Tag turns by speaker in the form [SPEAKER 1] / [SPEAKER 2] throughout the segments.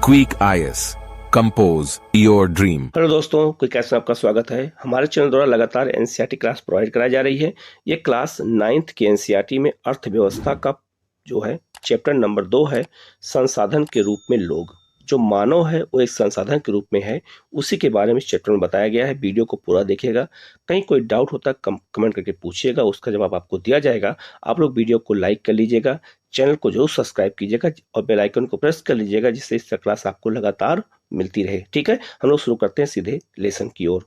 [SPEAKER 1] Quick IAS compose your dream.
[SPEAKER 2] Hello दोस्तों, quick IAS में आपका स्वागत है। हमारे चैनल द्वारा लगातार एनसीईआरटी क्लास प्रोवाइड कराई जा रही है। ये क्लास 9th की एनसीईआरटी में अर्थव्यवस्था का जो है चैप्टर नंबर 2 है, संसाधन के रूप में लोग। जो मानव है वो एक संसाधन के रूप में है, उसी के बारे में इस चैप्टर में बताया गया है। वीडियो को पूरा देखिएगा। कहीं कोई डाउट होता है कमेंट करके पूछिएगा, उसका जवाब आपको दिया जाएगा। आप लोग वीडियो को लाइक कर लीजिएगा, चैनल को जरूर सब्सक्राइब कीजिएगा और बेल आइकन को प्रेस कर लीजिएगा, जिससे इस क्लास आपको लगातार मिलती रहे। ठीक है, हम लोग शुरू करते हैं सीधे लेसन की ओर।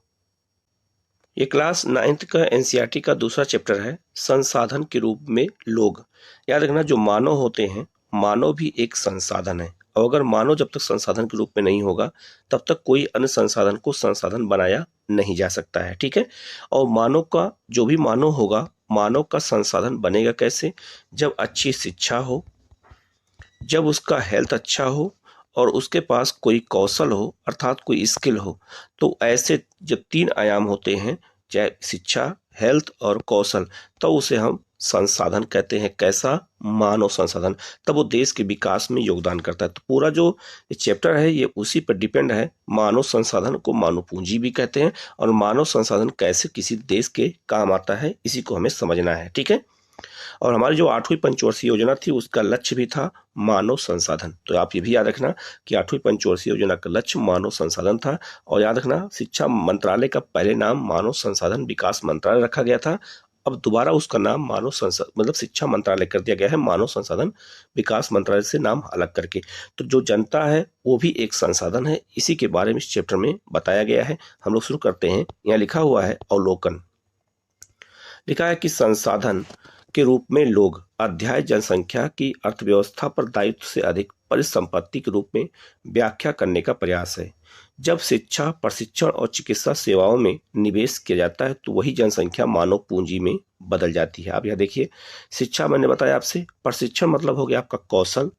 [SPEAKER 2] ये क्लास 9th का एनसीईआरटी का दूसरा चैप्टर है, संसाधन के रूप में लोग। याद रखना, जो मानव होते हैं, मानव भी एक संसाधन है, और अगर मानव जब तक संसाधन के रूप में नहीं होगा तब तक कोई अन्य संसाधन को संसाधन बनाया नहीं जा सकता है। ठीक है, और मानव का जो भी मानव होगा, मानव का संसाधन बनेगा कैसे? जब अच्छी शिक्षा हो, जब उसका हेल्थ अच्छा हो और उसके पास कोई कौशल हो, अर्थात कोई स्किल हो। तो ऐसे जब 3 आयाम होते हैं, चाहे शिक्षा, हेल्थ और कौशल, तो उसे हम संसाधन कहते हैं। कैसा? मानव संसाधन। तब वो देश के विकास में योगदान करता है। तो पूरा जो ये चैप्टर है ये उसी पर डिपेंड है। मानव संसाधन को मानव पूंजी भी कहते हैं, और मानव संसाधन कैसे किसी देश के काम आता है, इसी को हमें समझना है। ठीक है, और हमारी जो 8वीं पंचवर्षीय योजना थी उसका लक्ष्य भी था मानव संसाधन। तो आप ये भी याद रखना कि 8वीं पंचवर्षीय योजना का लक्ष्य मानव संसाधन था। और याद रखना, शिक्षा मंत्रालय का पहले नाम मानव संसाधन विकास मंत्रालय रखा गया था। अब दोबारा उसका नाम मानव संसाधन मतलब शिक्षा मंत्रालय कर दिया गया है, मानव संसाधन विकास मंत्रालय से नाम अलग करके। तो जो जनता है वो भी एक संसाधन है, इसी के बारे में इस चैप्टर में बताया गया है। हम लोग शुरू करते हैं। यहाँ लिखा हुआ है अवलोकन। लिखा है कि संसाधन के रूप में लोग अध्याय जनसंख्या की अर्थव्यवस्था पर दायित्व से अधिक परिसंपत्ति के रूप में व्याख्या करने का प्रयास है। जब शिक्षा, प्रशिक्षण और चिकित्सा सेवाओं में निवेश किया जाता है तो वही जनसंख्या मानव पूंजी में बदल जाती है। आप यहाँ देखिए, शिक्षा मैंने बताया आपसे, प्रशिक्षण मतलब हो गया आपका कौशल,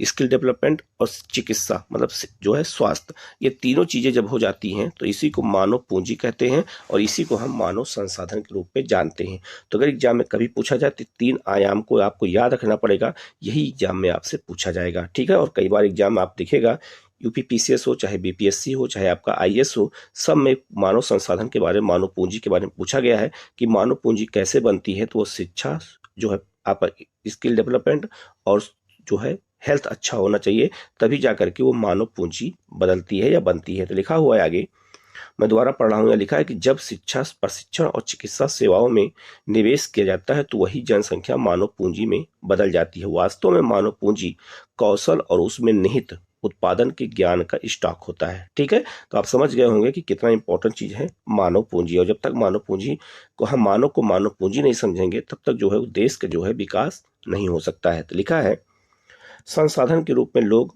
[SPEAKER 2] स्किल डेवलपमेंट, और चिकित्सा मतलब जो है स्वास्थ्य। ये तीनों चीजें जब हो जाती हैं तो इसी को मानव पूंजी कहते हैं, और इसी को हम मानव संसाधन के रूप में जानते हैं। तो अगर एग्जाम में कभी पूछा जाए तो 3 आयाम को आपको याद रखना पड़ेगा, यही एग्जाम में आपसे पूछा जाएगा। ठीक है, और कई बार एग्जाम आप दिखेगा, यूपीपीसीएस हो, चाहे बीपीएससी हो, चाहे आपका आईएएस हो, सब में मानव संसाधन के बारे में, मानव पूंजी के बारे में पूछा गया है कि मानव पूंजी कैसे बनती है। तो वो शिक्षा जो है, आप स्किल डेवलपमेंट और जो है हेल्थ अच्छा होना चाहिए, तभी जा करके वो मानव पूंजी बदलती है या बनती है। तो लिखा हुआ है आगे, मैं दोबारा पढ़ रहा हूँ। लिखा है कि जब शिक्षा, प्रशिक्षण और चिकित्सा सेवाओं में निवेश किया जाता है तो वही जनसंख्या मानव पूंजी में बदल जाती है। वास्तव में मानव पूंजी कौशल और उसमें निहित उत्पादन के ज्ञान का स्टॉक होता है। ठीक है, तो आप समझ गए होंगे कि कितना इंपॉर्टेंट चीज है मानव पूंजी। और जब तक मानव पूंजी को, हम मानव को मानव पूंजी नहीं समझेंगे, तब तक जो है देश का जो है विकास नहीं हो सकता है। तो लिखा है, संसाधन के रूप में लोग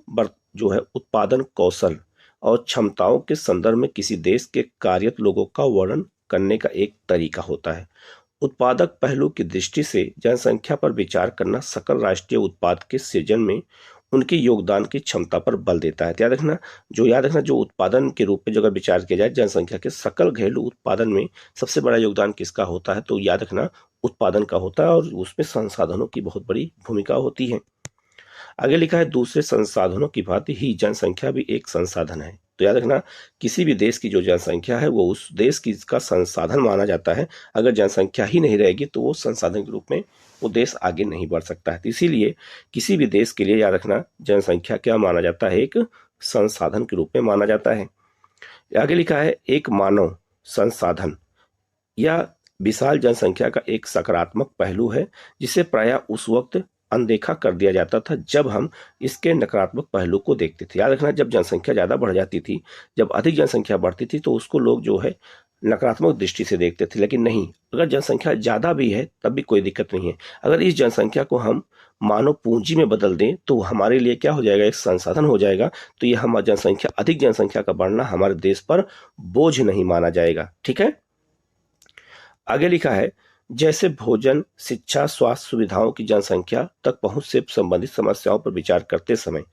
[SPEAKER 2] जो है उत्पादन, कौशल और क्षमताओं के संदर्भ में किसी देश के कार्यरत लोगों का वर्णन करने का एक तरीका होता है। उत्पादक पहलू की दृष्टि से जनसंख्या पर विचार करना सकल राष्ट्रीय उत्पाद के सृजन में उनके योगदान की क्षमता पर बल देता है। याद रखना, जो उत्पादन के रूप में जो अगर विचार किया जाए जनसंख्या के सकल घरेलू उत्पादन में सबसे बड़ा योगदान किसका होता है? तो याद रखना उत्पादन का होता है, और उसमें संसाधनों की बहुत बड़ी भूमिका होती है। आगे लिखा है, दूसरे संसाधनों की भांति ही जनसंख्या भी एक संसाधन है। तो याद रखना, किसी भी देश की जो जनसंख्या है वो उस देश की का संसाधन माना जाता है। अगर जनसंख्या ही नहीं रहेगी तो वो संसाधन के रूप में वो देश आगे नहीं बढ़ सकता है। तो इसीलिए किसी भी देश के लिए याद रखना, जनसंख्या क्या माना जाता है? एक संसाधन के रूप में माना जाता है। आगे लिखा है, एक मानव संसाधन या विशाल जनसंख्या का एक सकारात्मक पहलू है जिसे प्रायः उस वक्त अनदेखा कर दिया जाता था जब हम इसके नकारात्मक पहलू को देखते थे। याद रखना, जब जनसंख्या ज्यादा बढ़ जाती थी, जब अधिक जनसंख्या बढ़ती थी, तो उसको लोग जो है नकारात्मक दृष्टि से देखते थे। लेकिन नहीं, अगर जनसंख्या ज्यादा भी है तब भी कोई दिक्कत नहीं है। अगर इस जनसंख्या को हम मानव पूंजी में बदल दें तो हमारे लिए क्या हो जाएगा? एक संसाधन हो जाएगा। तो यह हमारी जनसंख्या, अधिक जनसंख्या का बढ़ना हमारे देश पर बोझ नहीं माना जाएगा। ठीक है, आगे लिखा है, जैसे भोजन, शिक्षा, स्वास्थ्य सुविधाओं की जनसंख्या तक पहुंच से संबंधित समस्याओं पर विचार करते समय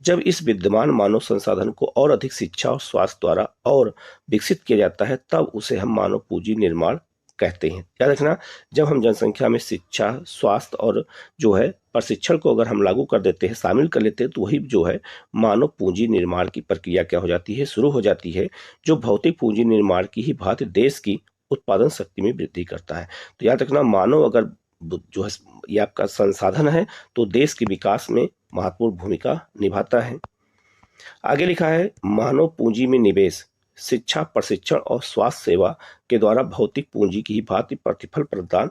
[SPEAKER 2] जब इस विद्यमान मानव संसाधन को और अधिक शिक्षा और स्वास्थ्य द्वारा और विकसित किया जाता है, तब उसे हम मानव पूंजी निर्माण कहते हैं। याद रखना, जब हम जनसंख्या में शिक्षा, स्वास्थ्य और जो है प्रशिक्षण को अगर हम लागू कर देते हैं, शामिल कर लेते हैं, तो वही जो है मानव पूंजी निर्माण की प्रक्रिया क्या हो जाती है, शुरू हो जाती है, जो भौतिक पूंजी निर्माण की ही भांति देश की उत्पादन शक्ति में वृद्धि करता है। तो याद रखना, मानव अगर जो है ये आपका संसाधन है तो देश के विकास में महत्वपूर्ण भूमिका निभाता है। आगे लिखा है, मानव पूंजी में निवेश शिक्षा, प्रशिक्षण और स्वास्थ्य सेवा के द्वारा भौतिक पूंजी की ही भांति प्रतिफल प्रदान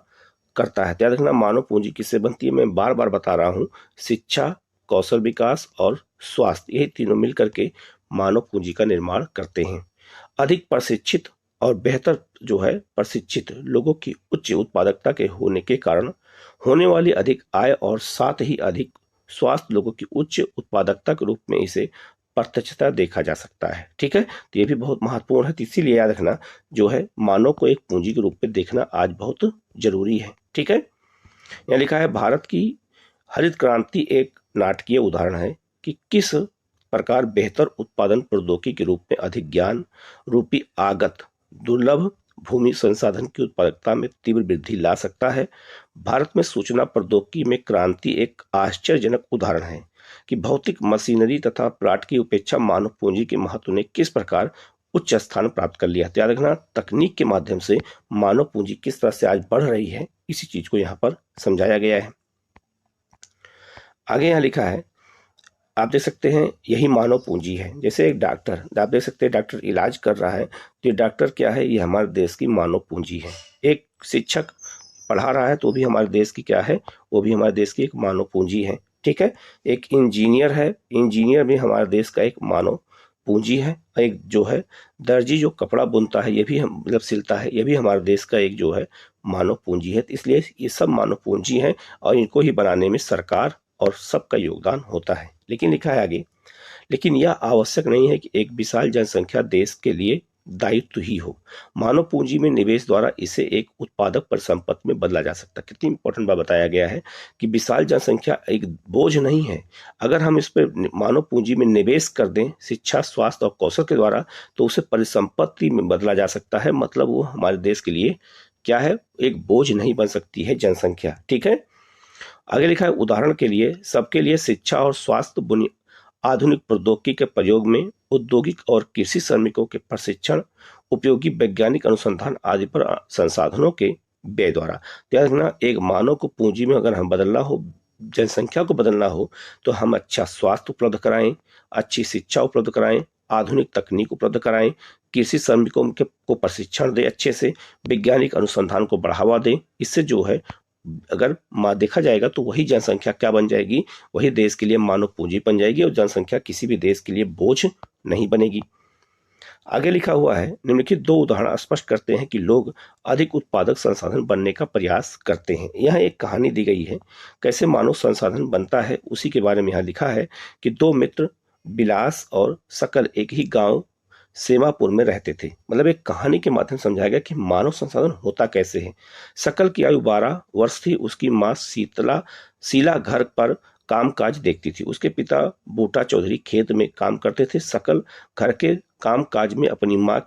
[SPEAKER 2] करता है। याद रखना, मानव पूंजी किससे बनती है, मैं बार बार बता रहा हूं, शिक्षा, कौशल विकास और स्वास्थ्य, यही तीनों मिलकर के मानव पूंजी का निर्माण करते हैं। अधिक प्रशिक्षित और बेहतर जो है प्रशिक्षित लोगों की उच्च उत्पादकता के होने के कारण होने वाली अधिक आय और साथ ही अधिक स्वास्थ्य लोगों की उच्च उत्पादकता के रूप में इसे प्रत्यक्षता देखा जा सकता है। ठीक है, तो ये भी बहुत महत्वपूर्ण है। तो इसीलिए याद रखना, जो है मानव को एक पूंजी के रूप में देखना आज बहुत जरूरी है। ठीक है, यहाँ लिखा है, भारत की हरित क्रांति एक नाटकीय उदाहरण है कि किस प्रकार बेहतर उत्पादन प्रौद्योगिकी के रूप में अधिक ज्ञान रूपी आगत दुर्लभ भूमि संसाधन की उत्पादकता में तीव्र वृद्धि ला सकता है। भारत में सूचना प्रौद्योगिकी में क्रांति एक आश्चर्यजनक उदाहरण है कि भौतिक मशीनरी तथा प्लाट की उपेक्षा मानव पूंजी के महत्व ने किस प्रकार उच्च स्थान प्राप्त कर लिया। याद रखना, तकनीक के माध्यम से मानव पूंजी किस तरह से आज बढ़ रही है, इसी चीज को यहाँ पर समझाया गया है। आगे यहाँ लिखा है, आप देख सकते हैं, यही मानव पूंजी है। जैसे एक डॉक्टर, आप देख सकते हैं डॉक्टर इलाज कर रहा है, तो ये डॉक्टर क्या है, ये हमारे देश की मानव पूंजी है। एक शिक्षक पढ़ा रहा है तो भी हमारे देश की क्या है, वो भी हमारे देश की एक मानव पूंजी है। ठीक है, एक इंजीनियर है, इंजीनियर भी हमारे देश का एक मानव पूंजी है। एक जो है दर्जी जो कपड़ा बुनता है, ये भी हम मतलब सिलता है, ये भी हमारे देश का एक जो है मानव पूंजी है। इसलिए ये सब मानव पूंजी हैं और इनको ही बनाने में सरकार और सबका योगदान होता है। लेकिन लिखा है आगे, लेकिन यह आवश्यक नहीं है कि एक विशाल जनसंख्या देश के लिए दायित्व ही हो। मानव पूंजी में निवेश द्वारा इसे एक उत्पादक परिसंपत्ति में बदला जा सकता है। कितनी इंपॉर्टेंट बात बताया गया है कि विशाल जनसंख्या एक बोझ नहीं है। अगर हम इस पर मानव पूंजी में निवेश कर दें शिक्षा, स्वास्थ्य और कौशल के द्वारा, तो उसे परिसंपत्ति में बदला जा सकता है। मतलब वो हमारे देश के लिए क्या है, एक बोझ नहीं बन सकती है जनसंख्या। ठीक है, आगे लिखा है, उदाहरण के लिए सबके लिए शिक्षा और स्वास्थ्य आधुनिक प्रौद्योगिकी के प्रयोग में औद्योगिक और कृषि श्रमिकों के प्रशिक्षण, उपयोगी वैज्ञानिक अनुसंधान आदि पर संसाधनों के व्यय द्वारा। याद रखना, एक मानव को पूंजी में अगर हम बदलना हो, जनसंख्या को बदलना हो, तो हम अच्छा स्वास्थ्य उपलब्ध कराएं, अच्छी शिक्षा उपलब्ध कराएं, आधुनिक तकनीक उपलब्ध कराएं, कृषि श्रमिकों को प्रशिक्षण दें, अच्छे से वैज्ञानिक अनुसंधान को बढ़ावा दें। इससे जो है अगर देखा जाएगा तो वही जनसंख्या क्या बन जाएगी, वही देश के लिए मानव पूंजी बन जाएगी और जनसंख्या किसी भी देश के लिए बोझ नहीं बनेगी। आगे लिखा हुआ है, निम्नलिखित दो उदाहरण स्पष्ट करते हैं कि लोग अधिक उत्पादक संसाधन बनने का प्रयास करते हैं। यहाँ एक कहानी दी गई है कैसे मानव संसाधन बनता है, उसी के बारे में यहाँ लिखा है कि दो मित्र बिलास और सकल एक ही गांव सेमापुर में रहते थे। मतलब एक कहानी के माध्यम समझाया गया कि मानव संसाधन होता कैसे है। सकल की आयु 12 वर्ष थी। उसकी माँ शीला घर पर कामकाज देखती थी। उसके पिता बूटा चौधरी खेत में काम करते थे। सकल घर के कामकाज में अपनी माँ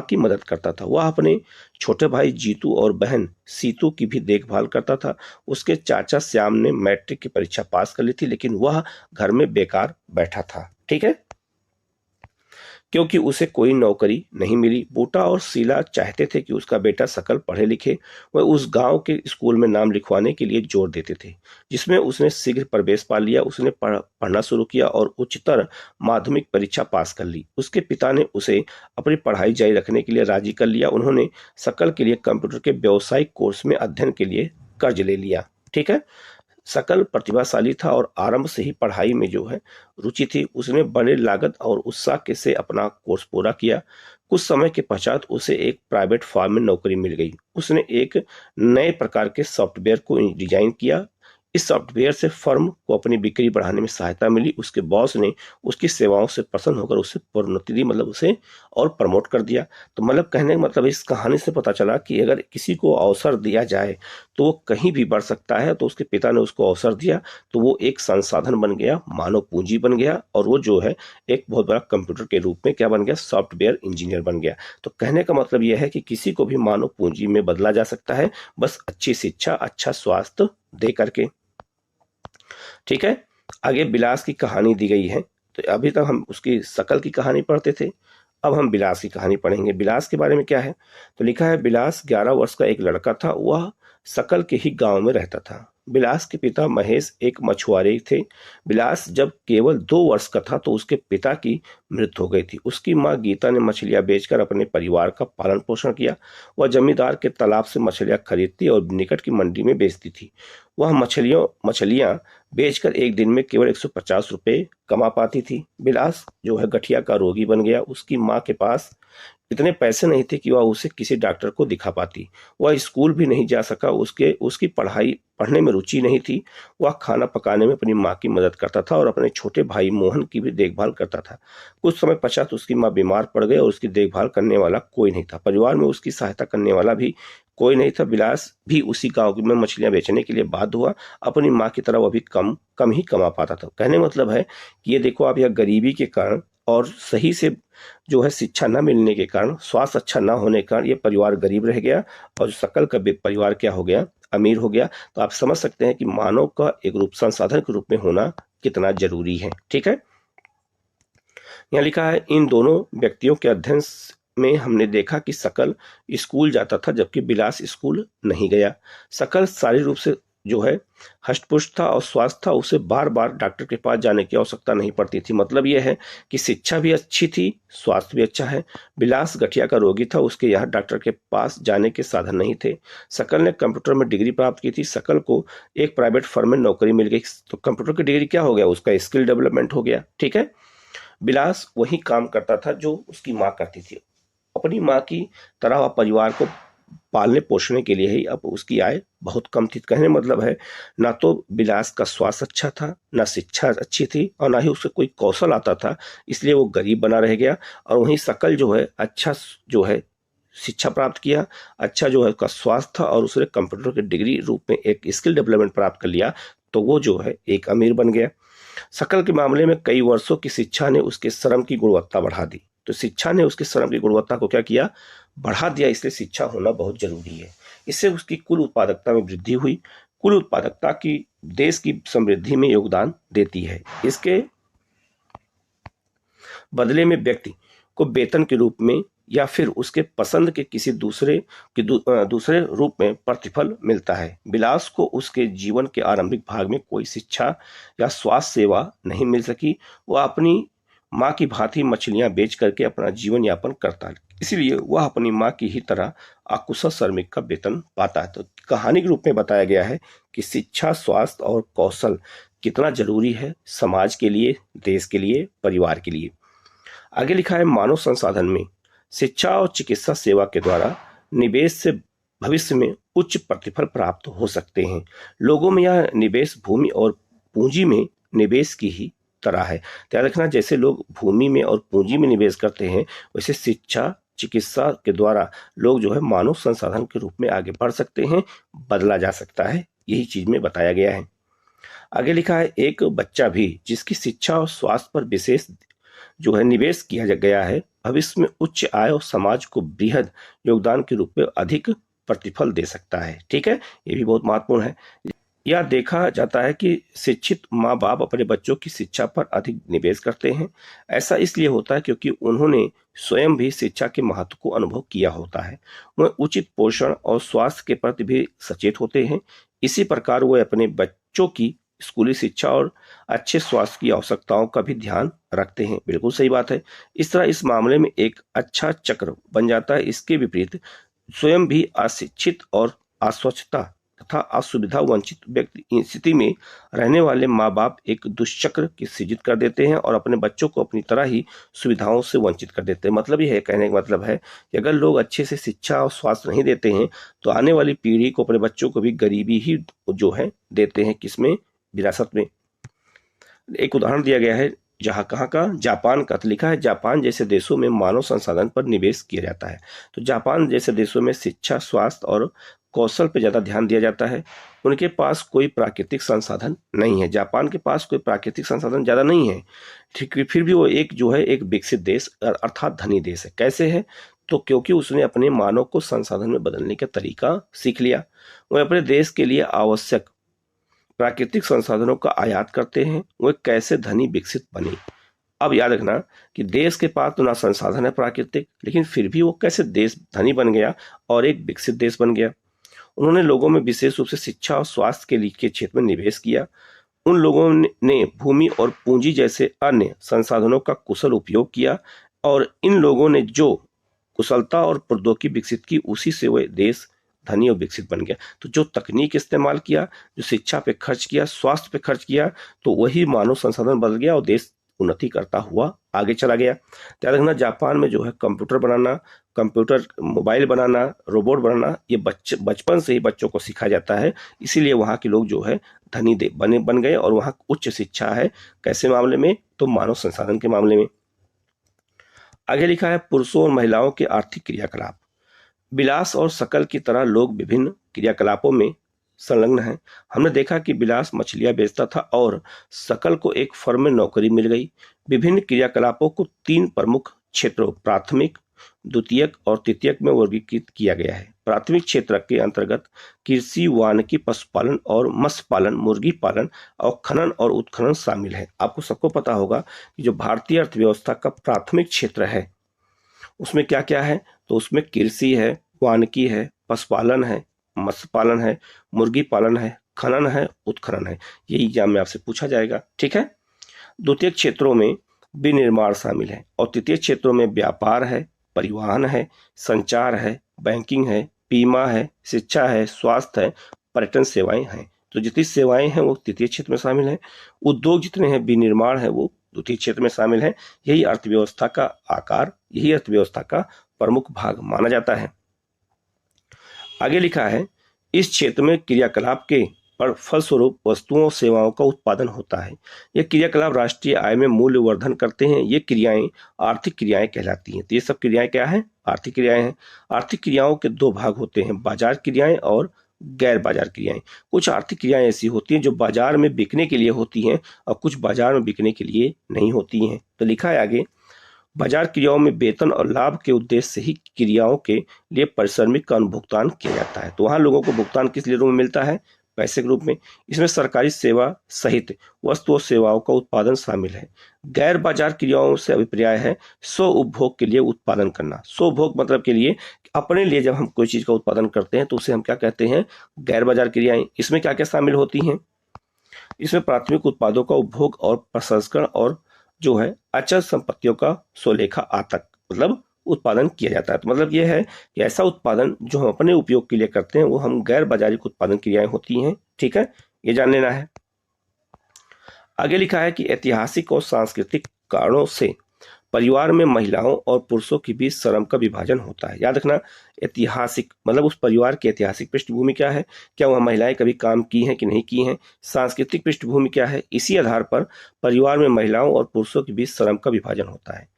[SPEAKER 2] की मदद करता था। वह अपने छोटे भाई जीतू और बहन सीतू की भी देखभाल करता था। उसके चाचा श्याम ने मैट्रिक की परीक्षा पास कर ली थी, लेकिन वह घर में बेकार बैठा था। ठीक है, क्योंकि उसे कोई नौकरी नहीं मिली। बूटा और शीला चाहते थे कि उसका बेटा सकल पढ़े लिखे। वह उस गांव के स्कूल में नाम लिखवाने के लिए जोर देते थे, जिसमें उसने शीघ्र प्रवेश पा लिया। उसने पढ़ना शुरू किया और उच्चतर माध्यमिक परीक्षा पास कर ली। उसके पिता ने उसे अपनी पढ़ाई जारी रखने के लिए राजी कर लिया। उन्होंने सकल के लिए कंप्यूटर के व्यावसायिक कोर्स में अध्ययन के लिए कर्ज ले लिया। ठीक है, सकल प्रतिभाशाली था और आरंभ से ही पढ़ाई में जो है रुचि थी। उसने बड़े लागत और उत्साह के से अपना कोर्स पूरा किया। कुछ समय के पश्चात उसे एक प्राइवेट फार्म में नौकरी मिल गई। उसने एक नए प्रकार के सॉफ्टवेयर को डिजाइन किया। इस सॉफ्टवेयर से फर्म को अपनी बिक्री बढ़ाने में सहायता मिली। उसके बॉस ने उसकी सेवाओं से प्रसन्न होकर उसे प्रोन्नति दी, मतलब उसे और प्रमोट कर दिया। तो मतलब कहने का मतलब इस कहानी से पता चला कि अगर किसी को अवसर दिया जाए तो वो कहीं भी बढ़ सकता है। तो उसके पिता ने उसको अवसर दिया, तो वो एक संसाधन बन गया, मानव पूंजी बन गया, और वो जो है एक बहुत बड़ा कंप्यूटर के रूप में क्या बन गया, सॉफ्टवेयर इंजीनियर बन गया। तो कहने का मतलब यह है कि किसी को भी मानव पूंजी में बदला जा सकता है, बस अच्छी शिक्षा, अच्छा स्वास्थ्य दे करके। ठीक है, आगे बिलास की कहानी दी गई है। तो अभी तक हम उसकी शकल की कहानी पढ़ते थे, अब हम बिलास की कहानी पढ़ेंगे। बिलास के बारे में क्या है, तो लिखा है बिलास 11 वर्ष का एक लड़का था। वह शकल के ही गांव में रहता था। बिलास के पिता महेश एक मछुआरे थे। बिलास जब केवल 2 वर्ष का था तो उसके पिता की मृत्यु हो गई थी। उसकी माँ गीता ने मछलियां बेचकर अपने परिवार का पालन पोषण किया। वह जमींदार के तालाब से मछलियां खरीदती और निकट की मंडी में बेचती थी। वह मछलियां बेचकर एक दिन में केवल 150 रुपए कमा पाती थी। बिलास जो है गठिया का रोगी बन गया। उसकी माँ के पास इतने पैसे नहीं थे कि वह उसे किसी डॉक्टर को दिखा पाती। वह स्कूल भी नहीं जा सका। उसकी पढ़ने में रुचि नहीं थी। वह खाना पकाने में अपनी माँ की मदद करता था और अपने छोटे भाई मोहन की भी देखभाल करता था। कुछ समय पश्चात उसकी माँ बीमार पड़ गई और उसकी देखभाल करने वाला कोई नहीं था। परिवार में उसकी सहायता करने वाला भी कोई नहीं था। बिलास भी उसी गांव में मछलियां बेचने के लिए बाध्य हुआ। अपनी माँ की तरह वह भी कम कम ही कमा पाता था। कहने मतलब है कि ये देखो आप, यह गरीबी के कारण और सही से जो है शिक्षा न मिलने के कारण, स्वास्थ्य अच्छा न होने के कारण ये परिवार गरीब रह गया और शकल का परिवार क्या हो गया, अमीर हो गया। तो आप समझ सकते हैं कि मानव का एक रूप संसाधन के रूप में होना कितना जरूरी है। ठीक है, यहाँ लिखा है इन दोनों व्यक्तियों के अध्ययन में हमने देखा कि शकल स्कूल जाता था जबकि बिलास स्कूल नहीं गया। शकल शारीरिक रूप से जो है हष्टपुष्ट था और स्वास्थ्य था। उसे बार बार डॉक्टर के पास जाने की आवश्यकता नहीं पड़ती थी। मतलब यह है कि शिक्षा भी अच्छी थी, स्वास्थ्य भी अच्छा है। बिलास गठिया का रोगी था, उसके यहाँ डॉक्टर के पास जाने के साधन नहीं थे। शकल ने कंप्यूटर में डिग्री प्राप्त की थी। शकल को एक प्राइवेट फर्म में नौकरी मिल गई। तो कंप्यूटर की डिग्री क्या हो गया, उसका स्किल डेवलपमेंट हो गया। ठीक है, बिलास वही काम करता था जो उसकी माँ करती थी। अपनी माँ की तरह वह परिवार को पालने पोषने के लिए ही अब उसकी आय बहुत कम थी। कहने मतलब है ना तो बिलास का स्वास्थ्य अच्छा था, ना शिक्षा अच्छी थी और ना ही उसे कोई कौशल आता था, इसलिए वो गरीब बना रह गया। और वहीं शकल जो है अच्छा जो है शिक्षा प्राप्त किया, अच्छा जो है उसका स्वास्थ्य था और उसने कंप्यूटर की डिग्री रूप में एक स्किल डेवलपमेंट प्राप्त कर लिया, तो वो जो है एक अमीर बन गया। शकल के मामले में कई वर्षों की शिक्षा ने उसके श्रम की गुणवत्ता बढ़ा दी। तो शिक्षा ने उसके श्रम की गुणवत्ता को क्या किया, बढ़ा दिया। इसलिए शिक्षा होना बहुत जरूरी है। इससे उसकी कुल उत्पादकता में वृद्धि हुई। कुल उत्पादकता की देश की समृद्धि में योगदान देती है। इसके बदले में व्यक्ति को वेतन के रूप में या फिर उसके पसंद के किसी दूसरे रूप में प्रतिफल मिलता है। बिलास को उसके जीवन के आरंभिक भाग में कोई शिक्षा या स्वास्थ्य सेवा नहीं मिल सकी। वह अपनी माँ की भांति मछलियां बेच करके अपना जीवन यापन करता है, इसलिए वह अपनी माँ की ही तरह अकुशल श्रमिक का वेतन पाता है। तो कहानी के रूप में बताया गया है कि शिक्षा, स्वास्थ्य और कौशल कितना जरूरी है समाज के लिए, देश के लिए, परिवार के लिए। आगे लिखा है मानव संसाधन में शिक्षा और चिकित्सा सेवा के द्वारा निवेश से भविष्य में उच्च प्रतिफल प्राप्त हो सकते हैं। लोगों में यह निवेश भूमि और पूंजी में निवेश की ही तरह है। ध्यान रखना, जैसे लोग भूमि में और पूंजी में निवेश करते हैं, वैसे शिक्षा चिकित्सा के द्वारा लोग जो है मानव संसाधन के रूप में आगे बढ़ सकते हैं, बदला जा सकता है। यही चीज में बताया गया है। आगे लिखा है एक बच्चा भी जिसकी शिक्षा और स्वास्थ्य पर विशेष जो है निवेश किया गया है, भविष्य में उच्च आय और समाज को बृहद योगदान के रूप में अधिक प्रतिफल दे सकता है। ठीक है, ये भी बहुत महत्वपूर्ण है। यह देखा जाता है कि शिक्षित माँ बाप अपने बच्चों की शिक्षा पर अधिक निवेश करते हैं। ऐसा इसलिए होता है क्योंकि उन्होंने स्वयं भी शिक्षा के महत्व को अनुभव किया होता है। वह उचित पोषण और स्वास्थ्य के प्रति भी सचेत होते हैं। इसी प्रकार वह अपने बच्चों की स्कूली शिक्षा और अच्छे स्वास्थ्य की आवश्यकताओं का भी ध्यान रखते हैं। बिल्कुल सही बात है। इस तरह इस मामले में एक अच्छा चक्र बन जाता है। इसके विपरीत स्वयं भी अशिक्षित और अस्वच्छता तथा असुविधा वंचित व्यक्ति स्थिति में रहने वाले माँ बाप एक दुष्चक्र की सृजित कर देते हैं और अपने बच्चों को अपनी तरह ही सुविधाओं से वंचित कर देते हैं। मतलब ये है, कहने का मतलब है कि अगर लोग अच्छे से शिक्षा और स्वास्थ्य नहीं देते हैं तो आने वाली पीढ़ी को, अपने बच्चों को भी गरीबी ही जो है देते हैं, किसमें, विरासत में। एक उदाहरण दिया गया है, जहाँ कहाँ का, जापान का। तो लिखा है, जापान जैसे देशों में मानव संसाधन पर निवेश किया जाता है। तो जापान जैसे देशों में शिक्षा, स्वास्थ्य और कौशल पर ज़्यादा ध्यान दिया जाता है। उनके पास कोई प्राकृतिक संसाधन नहीं है, जापान के पास कोई प्राकृतिक संसाधन ज़्यादा नहीं है, ठीक है, फिर भी वो एक जो है एक विकसित देश अर्थात धनी देश है। कैसे है? तो क्योंकि उसने अपने मानव को संसाधन में बदलने का तरीका सीख लिया। वह अपने देश के लिए आवश्यक प्राकृतिक संसाधनों का आयात करते हैं। वे कैसे धनी विकसित बने। अब याद रखना कि देश के पास तो ना संसाधन है प्राकृतिक, लेकिन फिर भी वो कैसे देश धनी बन गया और एक विकसित देश बन गया। उन्होंने लोगों में विशेष रूप से शिक्षा और स्वास्थ्य के क्षेत्र में निवेश किया। उन लोगों ने भूमि और पूंजी जैसे अन्य संसाधनों का कुशल उपयोग किया और इन लोगों ने जो कुशलता और प्रौद्योगिकी विकसित की, उसी से वह देश धनी और विकसित बन गया। तो जो तकनीक इस्तेमाल किया, जो शिक्षा पे खर्च किया, स्वास्थ्य पे खर्च किया, तो वही मानव संसाधन बदल गया और देश उन्नति करता हुआ आगे चला गया। याद रखना, जापान में जो है कंप्यूटर बनाना, कंप्यूटर मोबाइल बनाना, रोबोट बनाना, ये बचपन से ही बच्चों को सिखाया जाता है। इसीलिए वहाँ के लोग जो है धनी बन गए और वहाँ उच्च शिक्षा है। कैसे मामले में? तो मानव संसाधन के मामले में। आगे लिखा है, पुरुषों और महिलाओं के आर्थिक क्रियाकलाप। विलास और शकल की तरह लोग विभिन्न क्रियाकलापों में संलग्न हैं। हमने देखा कि विलास मछलियां बेचता था और शकल को एक फर्म में नौकरी मिल गई। विभिन्न क्रियाकलापों को 3 प्रमुख क्षेत्रों, प्राथमिक, द्वितीयक और तृतीयक में वर्गीकृत किया गया है। प्राथमिक क्षेत्र के अंतर्गत कृषि, वानिकी, पशुपालन और मत्स्य पालन, मुर्गी पालन और खनन और उत्खनन शामिल है। आपको सबको पता होगा कि जो भारतीय अर्थव्यवस्था का प्राथमिक क्षेत्र है उसमें क्या क्या है। तो उसमें कृषि है, वानिकी है, पशुपालन है, मत्स्य पालन है, मुर्गी पालन है, खनन है, उत्खनन है। ये एग्जाम में आपसे पूछा जाएगा, ठीक है। द्वितीय क्षेत्रों में विनिर्माण शामिल है और तृतीय क्षेत्रों में व्यापार है, परिवहन है, संचार है, बैंकिंग है, बीमा है, शिक्षा है, स्वास्थ्य है, पर्यटन सेवाएं हैं। तो जितनी सेवाएं हैं वो तृतीय क्षेत्र में शामिल है। उद्योग जितने हैं, विनिर्माण है, वो द्वितीय क्षेत्र में शामिल है। यही अर्थव्यवस्था का आकार, यही अर्थव्यवस्था का प्रमुख भाग माना जाता है। आगे लिखा है, इस क्षेत्र में क्रियाकलाप के फलस्वरूप वस्तुओं और सेवाओं का उत्पादन होता है। ये क्रियाकलाप राष्ट्रीय आय में मूल्य वर्धन करते हैं। ये क्रियाएं आर्थिक क्रियाएं कहलाती हैं। तो ये सब क्रियाएं क्या है? आर्थिक क्रियाएं हैं। आर्थिक क्रियाओं के 2 भाग होते हैं, बाजार क्रियाएं और गैर बाजार क्रियाएं। कुछ आर्थिक क्रियाएं ऐसी होती हैं जो बाजार में बिकने के लिए होती हैं और कुछ बाजार में बिकने के लिए नहीं होती हैं। तो लिखा है आगे, बाजार क्रियाओं में वेतन और लाभ के उद्देश्य से ही क्रियाओं के लिए परिश्रमिक का भुगतान किया जाता है। तो वहां लोगों को भुगतान किस लिए रूप में मिलता है? पैसे के रूप में। इसमें सरकारी सेवा सहित वस्तु और सेवाओं का उत्पादन शामिल है। गैर बाजार क्रियाओं से अभिप्राय है स्व उपभोग के लिए उत्पादन करना। स्व उपभोग मतलब के लिए अपने लिए जब हम कोई चीज का उत्पादन करते हैं तो उसे हम क्या कहते हैं? गैर बाजार क्रियाएं। इसमें क्या क्या शामिल होती हैं? इसमें प्राथमिक उत्पादों का उपभोग और प्रसंस्करण और जो है अचल संपत्तियों का स्वलेखा आतक मतलब उत्पादन किया जाता है। तो मतलब यह है कि ऐसा उत्पादन जो हम अपने उपयोग के लिए करते हैं वो हम गैर बाजारिक उत्पादन क्रियाएं होती हैं, ठीक है, ये जान लेना है। आगे लिखा है कि ऐतिहासिक और सांस्कृतिक कारणों से परिवार में महिलाओं और पुरुषों के बीच श्रम का विभाजन होता है। याद रखना, ऐतिहासिक मतलब उस परिवार की ऐतिहासिक पृष्ठभूमि क्या है, क्या वह महिलाएं कभी काम की हैं कि नहीं की हैं। सांस्कृतिक पृष्ठभूमि क्या है, इसी आधार पर परिवार में महिलाओं और पुरुषों के बीच श्रम का विभाजन होता है।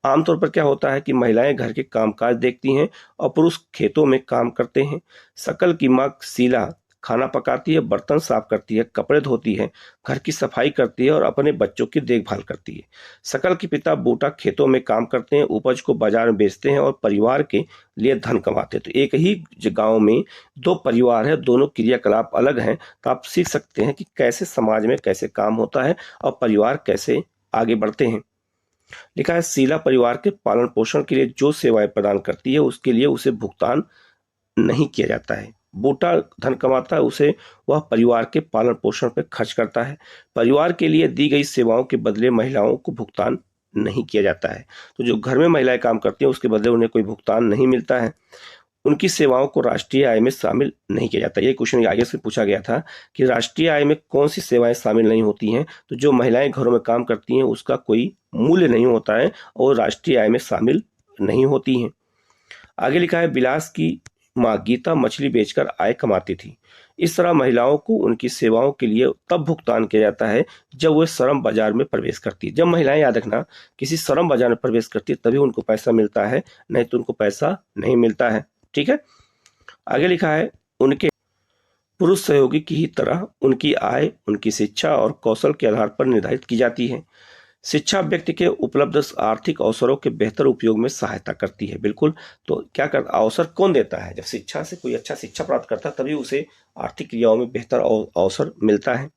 [SPEAKER 2] आमतौर पर क्या होता है कि महिलाएं घर के कामकाज देखती हैं और पुरुष खेतों में काम करते हैं। शकल की मां शीला खाना पकाती है, बर्तन साफ करती है, कपड़े धोती है, घर की सफाई करती है और अपने बच्चों की देखभाल करती है। शकल के पिता बूटा खेतों में काम करते हैं, उपज को बाजार में बेचते हैं और परिवार के लिए धन कमाते हैं। तो एक ही गांव में 2 परिवार है, दोनों क्रियाकलाप अलग हैं। तो आप सीख सकते हैं कि कैसे समाज में कैसे काम होता है और परिवार कैसे आगे बढ़ते हैं। लिखा है, शीला परिवार के पालन पोषण के लिए जो सेवाएं प्रदान करती है उसके लिए उसे भुगतान नहीं किया जाता है। बूटा धन कमाता है, उसे वह परिवार के पालन पोषण पर खर्च करता है। परिवार के लिए दी गई सेवाओं के बदले महिलाओं को भुगतान नहीं किया जाता है। तो जो घर में महिलाएं काम करती हैं उसके बदले उन्हें कोई भुगतान नहीं मिलता है। उनकी सेवाओं को राष्ट्रीय आय में शामिल नहीं किया जाता। ये क्वेश्चन आगे से पूछा गया था कि राष्ट्रीय आय में कौन सी सेवाएं शामिल नहीं होती हैं, तो जो महिलाएं घरों में काम करती हैं उसका कोई मूल्य नहीं होता है और राष्ट्रीय आय में शामिल नहीं होती हैं। आगे लिखा है, विलास की माँ गीता मछली बेचकर आय कमाती थी। इस तरह महिलाओं को उनकी सेवाओं के लिए तब भुगतान किया जाता है जब वे श्रम बाजार में प्रवेश करती है। जब महिलाएं, याद रखना, किसी श्रम बाजार में प्रवेश करती है तभी उनको पैसा मिलता है, नहीं तो उनको पैसा नहीं मिलता है। ठीक है। आगे लिखा है, उनके पुरुष सहयोगी की ही तरह उनकी आय उनकी शिक्षा और कौशल के आधार पर निर्धारित की जाती है। शिक्षा व्यक्ति के उपलब्ध आर्थिक अवसरों के बेहतर उपयोग में सहायता करती है। बिल्कुल। तो क्या करता, अवसर कौन देता है? जब शिक्षा से कोई अच्छा शिक्षा प्राप्त करता है तभी उसे आर्थिक क्रियाओं में बेहतर अवसर मिलता है।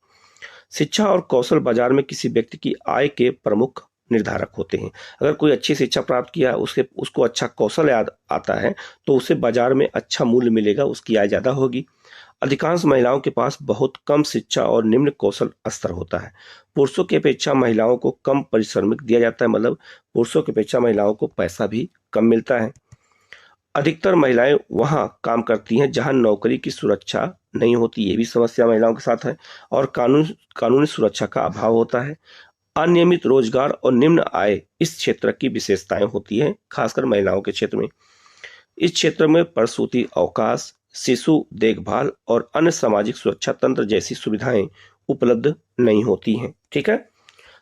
[SPEAKER 2] शिक्षा और कौशल बाजार में किसी व्यक्ति की आय के प्रमुख निर्धारक होते हैं। अगर कोई अच्छी शिक्षा प्राप्त किया, उसको अच्छा कौशल याद आता है तो उसे बाजार में अच्छा मूल्य मिलेगा, उसकी आय ज्यादा होगी। अधिकांश महिलाओं के पास बहुत कम शिक्षा और निम्न कौशल स्तर होता है। पुरुषों की अपेक्षा महिलाओं को कम पारिश्रमिक दिया जाता है, मतलब पुरुषों की अपेक्षा महिलाओं को पैसा भी कम मिलता है। अधिकतर महिलाएं वहां काम करती हैं जहां नौकरी की सुरक्षा नहीं होती, ये भी समस्या महिलाओं के साथ है, और कानूनी सुरक्षा का अभाव होता है। अनियमित रोजगार और निम्न आय इस क्षेत्र की विशेषताएं होती हैं, खासकर महिलाओं के क्षेत्र में। इस क्षेत्र में प्रसूति अवकाश, शिशु देखभाल और अन्य सामाजिक सुरक्षा तंत्र जैसी सुविधाएं उपलब्ध नहीं होती हैं। ठीक है।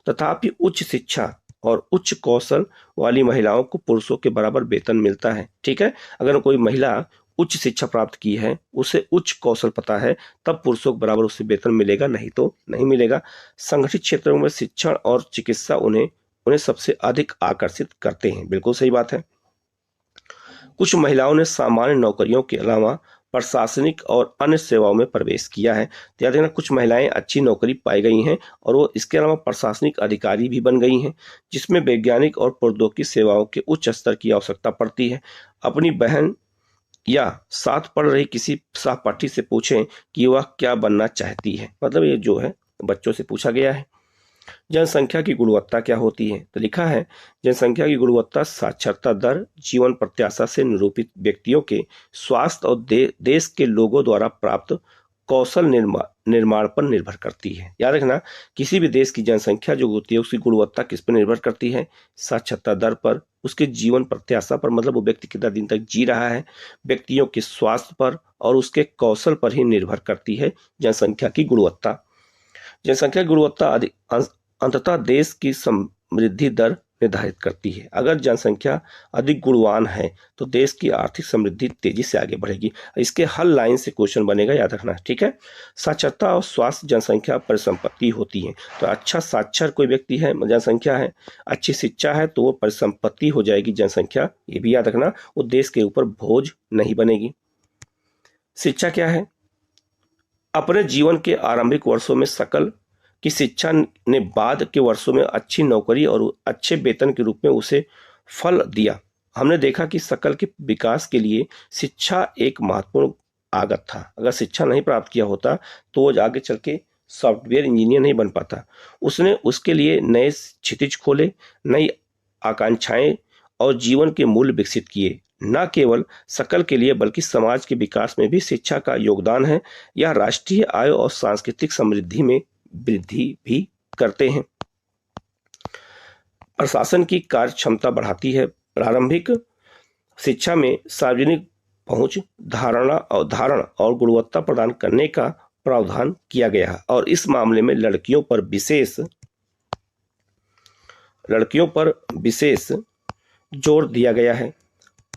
[SPEAKER 2] तथापि उच्च शिक्षा और उच्च कौशल वाली महिलाओं को पुरुषों के बराबर वेतन मिलता है। ठीक है। अगर कोई महिला उच्च शिक्षा प्राप्त की है, उसे उच्च कौशल पता है, तब पुरुषों के बराबर उसे वेतन मिलेगा, नहीं तो नहीं मिलेगा। संगठित क्षेत्रों में शिक्षण और चिकित्सा उन्हें सबसे अधिक आकर्षित करते हैं। बिल्कुल सही बात है। कुछ महिलाओं ने सामान्य नौकरियों के अलावा प्रशासनिक और अन्य सेवाओं में प्रवेश किया है। तो याद रखना, कुछ महिलाएं अच्छी नौकरी पाई गई हैं और वो इसके अलावा प्रशासनिक अधिकारी भी बन गई हैं, जिसमें वैज्ञानिक और प्रौद्योगिकी सेवाओं के उच्च स्तर की आवश्यकता पड़ती है। अपनी बहन या साथ पढ़ रही किसी सहपाठी से पूछें कि वह क्या बनना चाहती है, मतलब ये जो है बच्चों से पूछा गया है। जनसंख्या की गुणवत्ता क्या होती है? तो लिखा है, जनसंख्या की गुणवत्ता साक्षरता दर, जीवन प्रत्याशा से निरूपित व्यक्तियों के स्वास्थ्य और देश के लोगों द्वारा प्राप्त कौशल निर्माण पर निर्भर करती है। याद रखना, किसी भी देश की जनसंख्या जो होती है उसकी गुणवत्ता किस पर निर्भर करती है? साक्षरता दर पर, उसके जीवन प्रत्याशा पर, मतलब वो व्यक्ति कितना दिन तक जी रहा है, व्यक्तियों के स्वास्थ्य पर और उसके कौशल पर ही निर्भर करती है जनसंख्या की गुणवत्ता। जनसंख्या की गुणवत्ता अंततः देश की समृद्धि दर निर्धारित करती है। अगर जनसंख्या अधिक गुणवान है तो देश की आर्थिक समृद्धि तेजी से आगे बढ़ेगी। इसके हर लाइन से क्वेश्चन बनेगा, याद रखना। ठीक है। साक्षरता और स्वास्थ्य जनसंख्या परिसंपत्ति होती है। तो अच्छा साक्षर कोई व्यक्ति है, जनसंख्या है, अच्छी शिक्षा है, तो वो परिसंपत्ति हो जाएगी जनसंख्या, ये भी याद रखना। वो देश के ऊपर बोझ नहीं बनेगी। शिक्षा क्या है? अपने जीवन के आरंभिक वर्षों में सकल की शिक्षा ने बाद के वर्षों में अच्छी नौकरी और अच्छे वेतन के रूप में उसे फल दिया। हमने देखा कि सकल के विकास के लिए शिक्षा एक महत्वपूर्ण आगत था। अगर शिक्षा नहीं प्राप्त किया होता तो वो आगे चल के सॉफ्टवेयर इंजीनियर नहीं बन पाता। उसने उसके लिए नए क्षितिज खोले, नई आकांक्षाएं और जीवन के मूल्य विकसित किए। न केवल सकल के लिए बल्कि समाज के विकास में भी शिक्षा का योगदान है। यह राष्ट्रीय आय और सांस्कृतिक समृद्धि में वृद्धि भी करते हैं। प्रशासन की कार्य क्षमता बढ़ाती है। प्रारंभिक शिक्षा में सार्वजनिक पहुंच, धारण और गुणवत्ता प्रदान करने का प्रावधान किया गया है और इस मामले में लड़कियों पर विशेष जोर दिया गया है।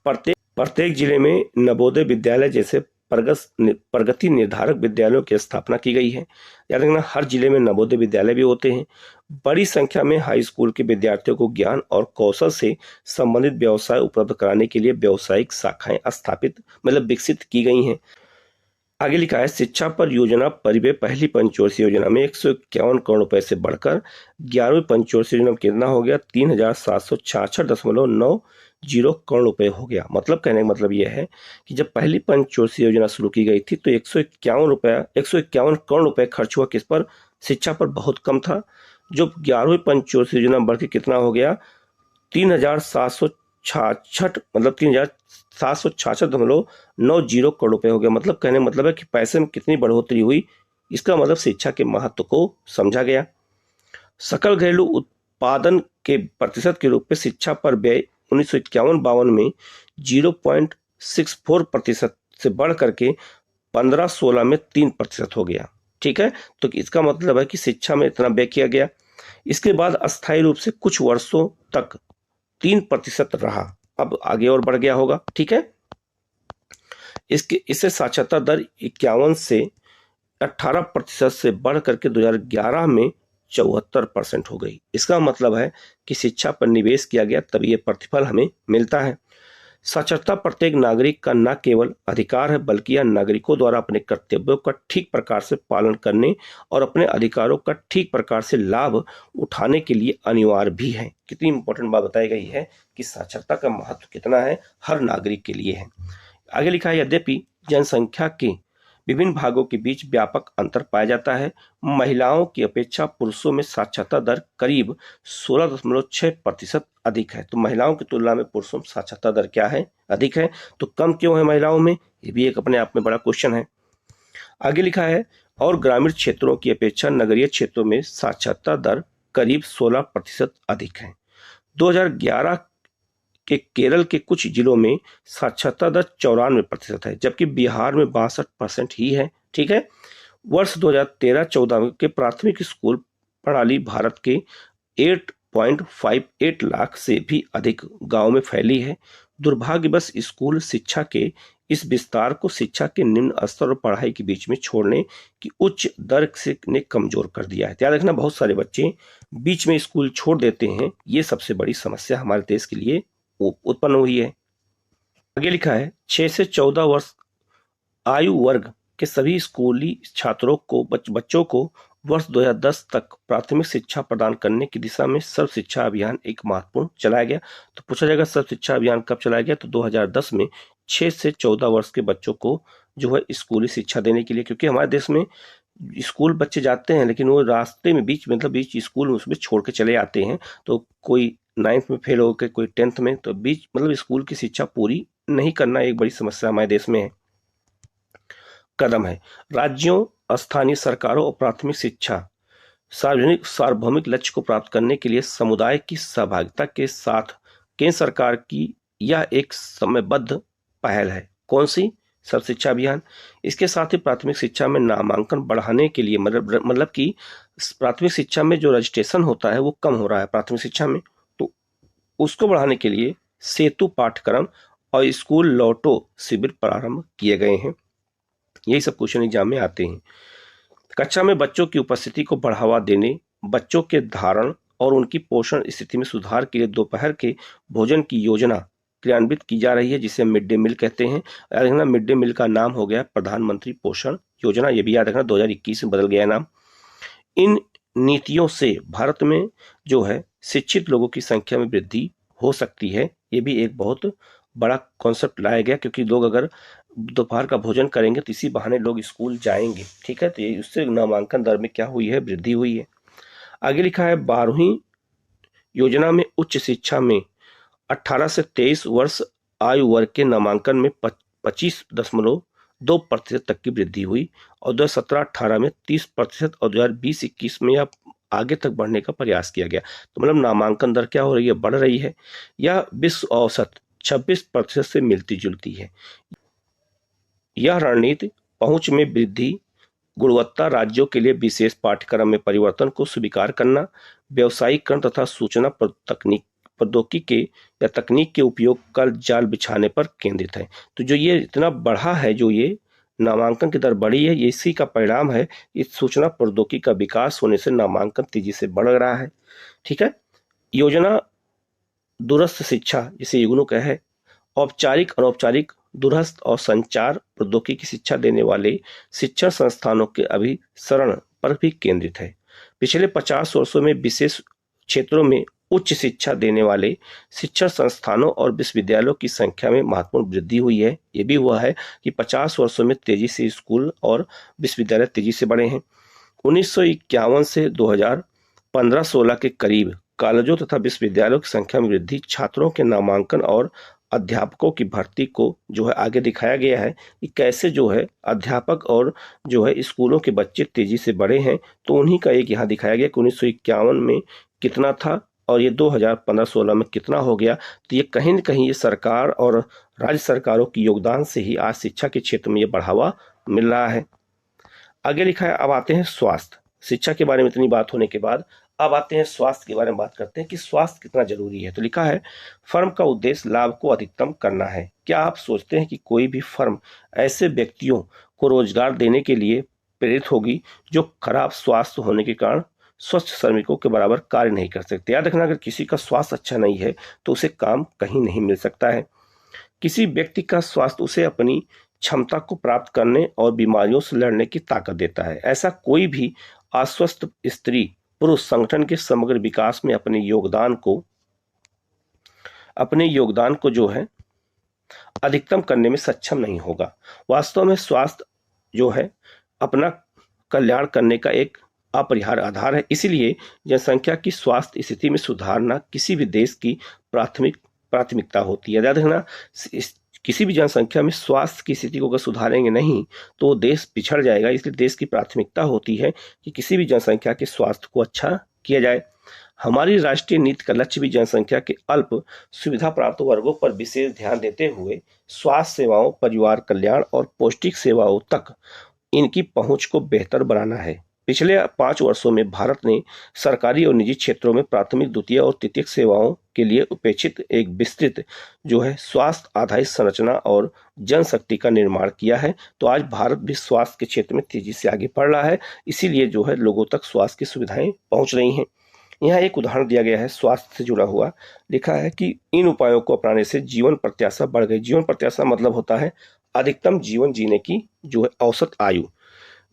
[SPEAKER 2] प्रत्येक जिले में नवोदय विद्यालय जैसे प्रगति निर्धारक विद्यालयों की स्थापना की गई है। याद रखना, हर जिले में नवोदय विद्यालय भी होते हैं। बड़ी संख्या में हाई स्कूल के विद्यार्थियों को ज्ञान और कौशल से संबंधित व्यवसाय उपलब्ध कराने के लिए व्यावसायिक शाखाएं विकसित की गई हैं। आगे लिखा है, शिक्षा पर योजना परिव्यय पहली पंचवर्षीय योजना में 151 करोड़ रुपए से बढ़कर 11वीं पंचवर्षीय योजना में कितना हो गया? 3766.90 करोड़ रुपए हो गया। मतलब कहने का मतलब यह है कि जब पहली पंचवर्षीय योजना शुरू की गई थी तो 151 करोड़ रुपए खर्च हुआ किस पर? शिक्षा पर बहुत कम था। जो 11वीं पंचवर्षीय योजना बढ़ के कितना हो गया? 66 मतलब 3766.90 करोड़ रुपए हो गया। मतलब कहने मतलब है कि पैसे में कितनी बढ़ोतरी हुई, इसका मतलब शिक्षा के महत्व को समझा गया। सकल घरेलू उत्पादन के प्रतिशत के रूप में शिक्षा पर व्यय 1951-52 में 0.64% से बढ़ करके 15-16 में 3% हो गया। ठीक है, तो इसका मतलब है कि शिक्षा में इतना व्यय किया गया। इसके बाद अस्थायी रूप से कुछ वर्षों तक 3% रहा, अब आगे और बढ़ गया होगा। ठीक है, इससे साक्षरता दर 51 से 18% से बढ़ करके 2011 में 74% हो गई। इसका मतलब है कि शिक्षा पर निवेश किया गया तभी ये प्रतिफल हमें मिलता है। साक्षरता प्रत्येक नागरिक का न केवल अधिकार है बल्कि यह नागरिकों द्वारा अपने कर्तव्यों का ठीक प्रकार से पालन करने और अपने अधिकारों का ठीक प्रकार से लाभ उठाने के लिए अनिवार्य भी है। कितनी इंपॉर्टेंट बात बताई गई है कि साक्षरता का महत्व कितना है, हर नागरिक के लिए है। आगे लिखा है, यद्यपि जनसंख्या के विभिन्न भागों के बीच व्यापक अंतर पाया जाता है, महिलाओं की अपेक्षा पुरुषों में साक्षरता दर करीब 16.6% अधिक है। तो महिलाओं की तुलना में पुरुषों में साक्षरता दर क्या है, अधिक है। तो कम क्यों है महिलाओं में, ये भी एक अपने आप में बड़ा क्वेश्चन है। आगे लिखा है, और ग्रामीण क्षेत्रों की अपेक्षा नगरीय क्षेत्रों में साक्षरता दर करीब 16% अधिक है। 2011 के केरल के कुछ जिलों में साक्षरता दर 94% है, जबकि बिहार में 62% ही है। ठीक है, वर्ष 2013-14 के प्राथमिक स्कूल प्रणाली भारत के 8.58 लाख से भी अधिक गांव में फैली है। दुर्भाग्यवश स्कूल शिक्षा के इस विस्तार को शिक्षा के निम्न स्तर और पढ़ाई के बीच में छोड़ने की उच्च दर से ने कमजोर कर दिया है। याद रखना, बहुत सारे बच्चे बीच में स्कूल छोड़ देते हैं, ये सबसे बड़ी समस्या हमारे देश के लिए उत्पन्न हुई है। आगे लिखा है, 6 से 14 वर्ष आयु वर्ग के सभी स्कूली छात्रों को बच्चों को वर्ष 2010 तक प्राथमिक शिक्षा प्रदान करने की दिशा में सर्व शिक्षा अभियान एक महत्वपूर्ण चलाया गया। तो पूछा जाएगा सर्व शिक्षा अभियान कब चलाया गया, तो 2010 में 6 से 14 वर्ष के बच्चों को जो है स्कूली शिक्षा देने के लिए, क्योंकि हमारे देश में स्कूल बच्चे जाते हैं लेकिन वो रास्ते में बीच स्कूल में उसमें छोड़ के चले आते हैं। तो कोई 9th में फेल होकर, कोई 10th में, तो बीच स्कूल की शिक्षा पूरी नहीं करना एक बड़ी समस्या हमारे देश में है। कदम है, राज्यों, स्थानीय सरकारों और प्राथमिक शिक्षा सार्वभौमिक लक्ष्य को प्राप्त करने के लिए समुदाय की सहभागिता के साथ केंद्र सरकार की यह एक समयबद्ध पहल है। कौन सी? सर्व शिक्षा अभियान। इसके साथ ही प्राथमिक शिक्षा में नामांकन बढ़ाने के लिए मतलब कि प्राथमिक शिक्षा में जो रजिस्ट्रेशन होता है वो कम हो रहा है प्राथमिक शिक्षा में, तो उसको बढ़ाने के लिए सेतु पाठ्यक्रम और स्कूल लौटो शिविर प्रारंभ किए गए हैं। यही सब क्वेश्चन एग्जाम में आते हैं। कक्षा में बच्चों की उपस्थिति को बढ़ावा देने, बच्चों के धारण और उनकी पोषण स्थिति में सुधार के लिए दोपहर के भोजन की योजना क्रियान्वित की जा रही है, जिसे मिड डे मील कहते हैं। याद रखना, मिड डे मील का नाम हो गया प्रधानमंत्री पोषण योजना, ये भी याद रखना 2021 में बदल गया नाम। इन नीतियों से भारत में जो है शिक्षित लोगों की संख्या में वृद्धि हो सकती है। ये भी एक बहुत बड़ा कॉन्सेप्ट लाया गया, क्योंकि लोग अगर दोपहर का भोजन करेंगे तो इसी बहाने लोग स्कूल जाएंगे। ठीक है, तो ये उससे नामांकन दर में क्या हुई है, वृद्धि हुई है। आगे लिखा है, 12वीं योजना में उच्च शिक्षा में 18 से 23 वर्ष आयु वर्ग के नामांकन में 25.2% तक की वृद्धि हुई और 2017-18 में 30% और 2020-21 में यह आगे तक बढ़ने का प्रयास किया गया। तो मतलब नामांकन दर क्या हो रही है, बढ़ रही है। यह विश्व औसत 26% से मिलती जुलती है। यह रणनीति पहुंच में वृद्धि, गुणवत्ता, राज्यों के लिए विशेष पाठ्यक्रम में परिवर्तन को स्वीकार करना, व्यवसायीकरण तथा सूचना प्रौद्योगिकी या तकनीक के उपयोग का जाल बिछाने पर केंद्रित है। तो जो ये इतना बढ़ा है, जो ये नामांकन की दर बढ़ी है, ये इसी का परिणाम है। इस सूचना प्रौद्योगिकी का विकास होने से नामांकन तेजी से बढ़ रहा है। ठीक है, योजना दूरस्थ शिक्षा जिसे युग्नू है, औपचारिक, अनौपचारिक, दूरस्थ और संचार प्रौद्योगिकी की शिक्षा देने वाले शिक्षण संस्थानों के अभिसरण पर भी केंद्रित है। पिछले 50 वर्षों में विशेष क्षेत्रों में उच्च शिक्षा देने वाले शिक्षण संस्थानों और विश्वविद्यालयों की संख्या में महत्वपूर्ण वृद्धि हुई है। ये भी हुआ है कि 50 वर्षों में तेजी से स्कूल और विश्वविद्यालय तेजी से बढ़े हैं। 1951 से 2015-16 के करीब कॉलेजों तथा विश्वविद्यालयों की संख्या में वृद्धि, छात्रों के नामांकन और अध्यापकों की भर्ती को जो है आगे दिखाया गया है कि कैसे जो है अध्यापक और जो है स्कूलों के बच्चे तेजी से बढ़े हैं। तो उन्हीं का एक यहाँ दिखाया गया कि 1951 में कितना था और ये 2015-16 में कितना हो गया। तो ये कहीं न कहीं ये सरकार और राज्य सरकारों की योगदान से ही आज शिक्षा के क्षेत्र में ये बढ़ावा मिल रहा है। आगे लिखा है, अब आते हैं स्वास्थ्य। शिक्षा के बारे में इतनी बात होने के बाद अब आते हैं स्वास्थ्य के बारे में बात करते हैं कि स्वास्थ्य कितना जरूरी है। तो लिखा है, फर्म का उद्देश्य लाभ को अधिकतम करना है। क्या आप सोचते हैं कि कोई भी फर्म ऐसे व्यक्तियों को रोजगार देने के लिए प्रेरित होगी जो खराब स्वास्थ्य होने के कारण स्वस्थ श्रमिकों के बराबर कार्य नहीं कर सकते? याद रखना, अगर किसी का स्वास्थ्य अच्छा नहीं है तो उसे काम कहीं नहीं मिल सकता है। किसी व्यक्ति का स्वास्थ्य उसे अपनी क्षमता को प्राप्त करने और बीमारियों से लड़ने की ताकत देता है। ऐसा कोई भी अस्वस्थ स्त्री पुरुष संगठन के समग्र विकास में अपने योगदान को जो है अधिकतम करने में सक्षम नहीं होगा। वास्तव में स्वास्थ्य जो है अपना कल्याण करने का एक अपरिहार्य आधार है। इसीलिए जनसंख्या की स्वास्थ्य स्थिति में सुधारना किसी भी देश की प्राथमिकता होती है। याद रखना, किसी भी जनसंख्या में स्वास्थ्य की स्थिति को अगर सुधारेंगे नहीं तो देश पिछड़ जाएगा। इसलिए देश की प्राथमिकता होती है कि किसी भी जनसंख्या के स्वास्थ्य को अच्छा किया जाए। हमारी राष्ट्रीय नीति का लक्ष्य भी जनसंख्या के अल्प सुविधा प्राप्त वर्गों पर विशेष ध्यान देते हुए स्वास्थ्य सेवाओं, परिवार कल्याण और पौष्टिक सेवाओं तक इनकी पहुंच को बेहतर बनाना है। पिछले 5 वर्षों में भारत ने सरकारी और निजी क्षेत्रों में प्राथमिक, द्वितीय और तृतीयक सेवाओं के लिए उपेक्षित एक विस्तृत जो है स्वास्थ्य आधारित संरचना और जनशक्ति का निर्माण किया है। तो आज भारत भी स्वास्थ्य के क्षेत्र में तेजी से आगे बढ़ रहा है। इसीलिए जो है लोगों तक स्वास्थ्य की सुविधाएं पहुंच रही हैं। यहाँ एक उदाहरण दिया गया है स्वास्थ्य से जुड़ा हुआ। लिखा है कि इन उपायों को अपनाने से जीवन प्रत्याशा बढ़ गई। जीवन प्रत्याशा मतलब होता है अधिकतम जीवन जीने की जो है औसत आयु।